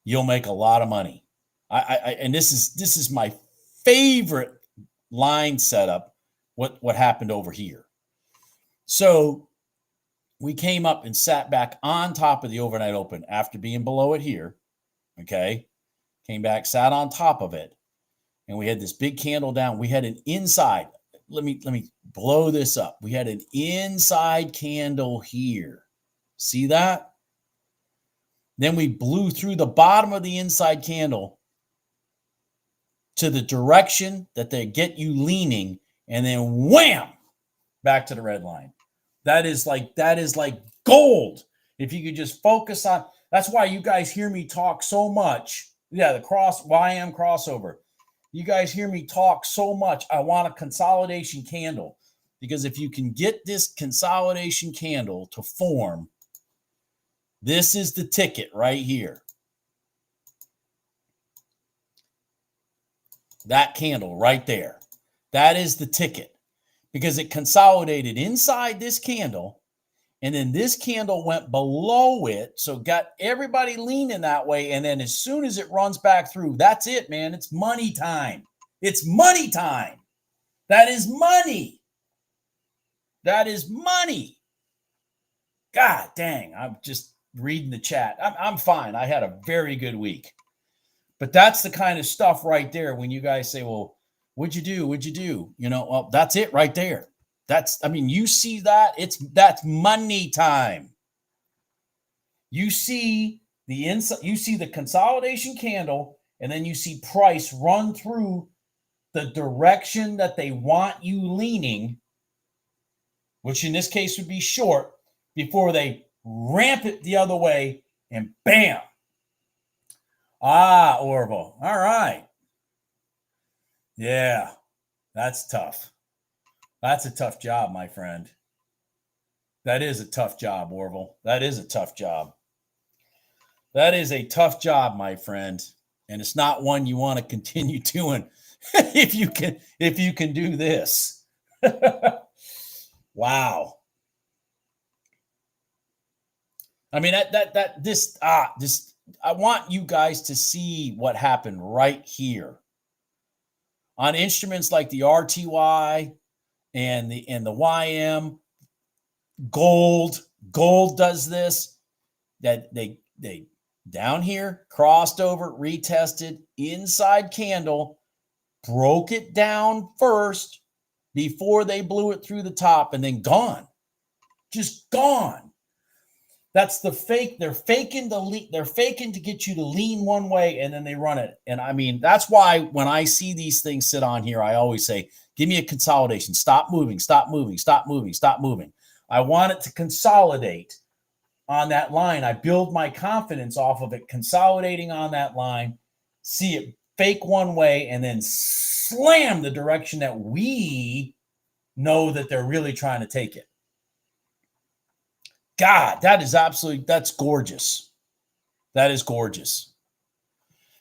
Speaker 1: you'll make a lot of money. And this is my favorite line setup. What happened over here. So we came up and sat back on top of the overnight open after being below it here. Okay. Came back, sat on top of it. And we had this big candle down. We had an inside. Let me blow this up. We had an inside candle here. See that? Then we blew through the bottom of the inside candle to the direction that they get you leaning, and then wham, back to the red line. That is like gold. If you could just focus on, that's why you guys hear me talk so much. Yeah, the YM crossover. You guys hear me talk so much. I want a consolidation candle, because if you can get this consolidation candle to form, this is the ticket right here. That candle right there. That is the ticket, because it consolidated inside this candle, and then this candle went below it, so got everybody leaning that way, and then as soon as it runs back through, that's it, man. It's money time. It's money time. That is money. That is money. God dang, I'm just reading the chat. I'm fine. I had a very good week. But that's the kind of stuff right there when you guys say, well, what'd you do? What'd you do? Well, that's it right there. You see that? That's money time. You see the consolidation candle, and then you see price run through the direction that they want you leaning, which in this case would be short, before they ramp it the other way, and bam. Orville. All right. Yeah, that's tough. That's a tough job, my friend. That is a tough job, Orville. That is a tough job. That is a tough job, my friend. And it's not one you want to continue doing if you can do this. Wow. I mean, I want you guys to see what happened right here on instruments like the RTY and the YM. Gold does this. That they down here crossed over, retested, inside candle, broke it down first before they blew it through the top, and then gone, just gone. That's the fake. They're faking to get you to lean one way, and then they run it. And I mean, that's why when I see these things sit on here, I always say, give me a consolidation. Stop moving, stop moving, stop moving, stop moving. I want it to consolidate on that line. I build my confidence off of it consolidating on that line, see it fake one way, and then slam the direction that we know that they're really trying to take it. God, that's gorgeous. That is gorgeous.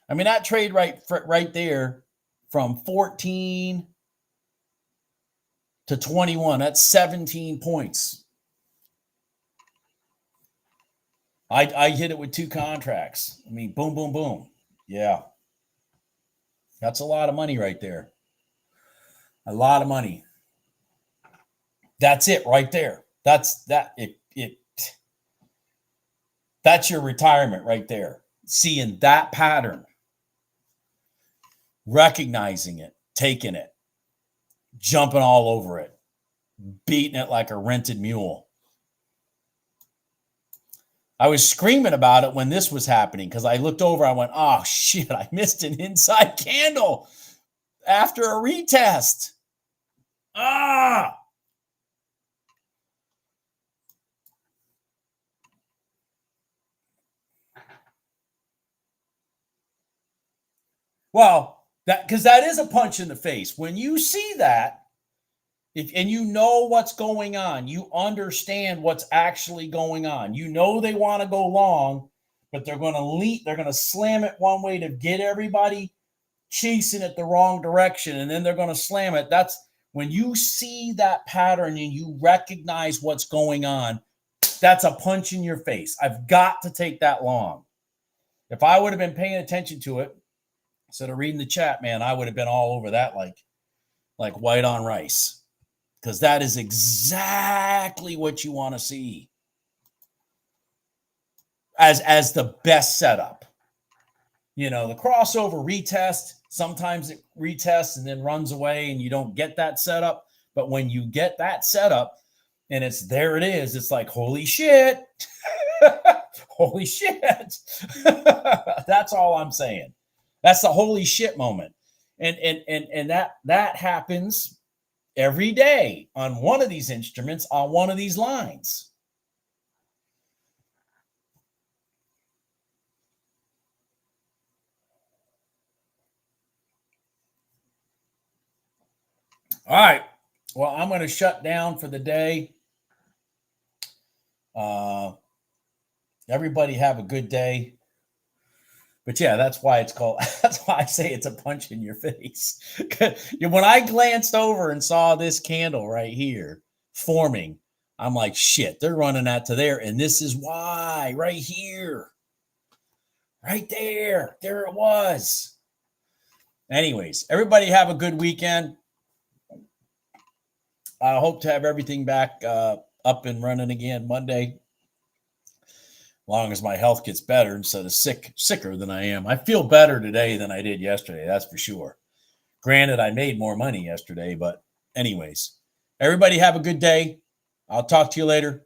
Speaker 1: I mean, that trade right there from 14 to 21, that's 17 points. I hit it with 2 contracts. I mean, boom, boom, boom. Yeah. That's a lot of money right there. A lot of money. That's it right there. That's your retirement right there. Seeing that pattern, recognizing it, taking it, jumping all over it, beating it like a rented mule. I was screaming about it when this was happening because I looked over, I went, oh shit, I missed an inside candle after a retest. Well, because that is a punch in the face. When you see that, and you know what's going on, you understand what's actually going on. You know they want to go long, but they're going to slam it one way to get everybody chasing it the wrong direction, and then they're going to slam it. That's when you see that pattern and you recognize what's going on. That's a punch in your face. I've got to take that long. If I would have been paying attention to it, instead of reading the chat, man, I would have been all over that like white on rice, because that is exactly what you want to see as the best setup. You know, the crossover retest, sometimes it retests and then runs away and you don't get that setup. But when you get that setup and there it is, it's like, holy shit. Holy shit. That's all I'm saying. That's the holy shit moment. And that happens every day on one of these instruments, on one of these lines. All right. Well, I'm going to shut down for the day. Everybody have a good day. But yeah, that's why I say it's a punch in your face. When I glanced over and saw this candle right here forming, I'm like, shit, they're running that to there. And this is why, right here, right there it was. Anyways, everybody have a good weekend. I hope to have everything back up and running again Monday. Long as my health gets better instead of sicker than I am. I feel better today than I did yesterday, that's for sure. Granted, I made more money yesterday, but anyways, everybody have a good day. I'll talk to you later.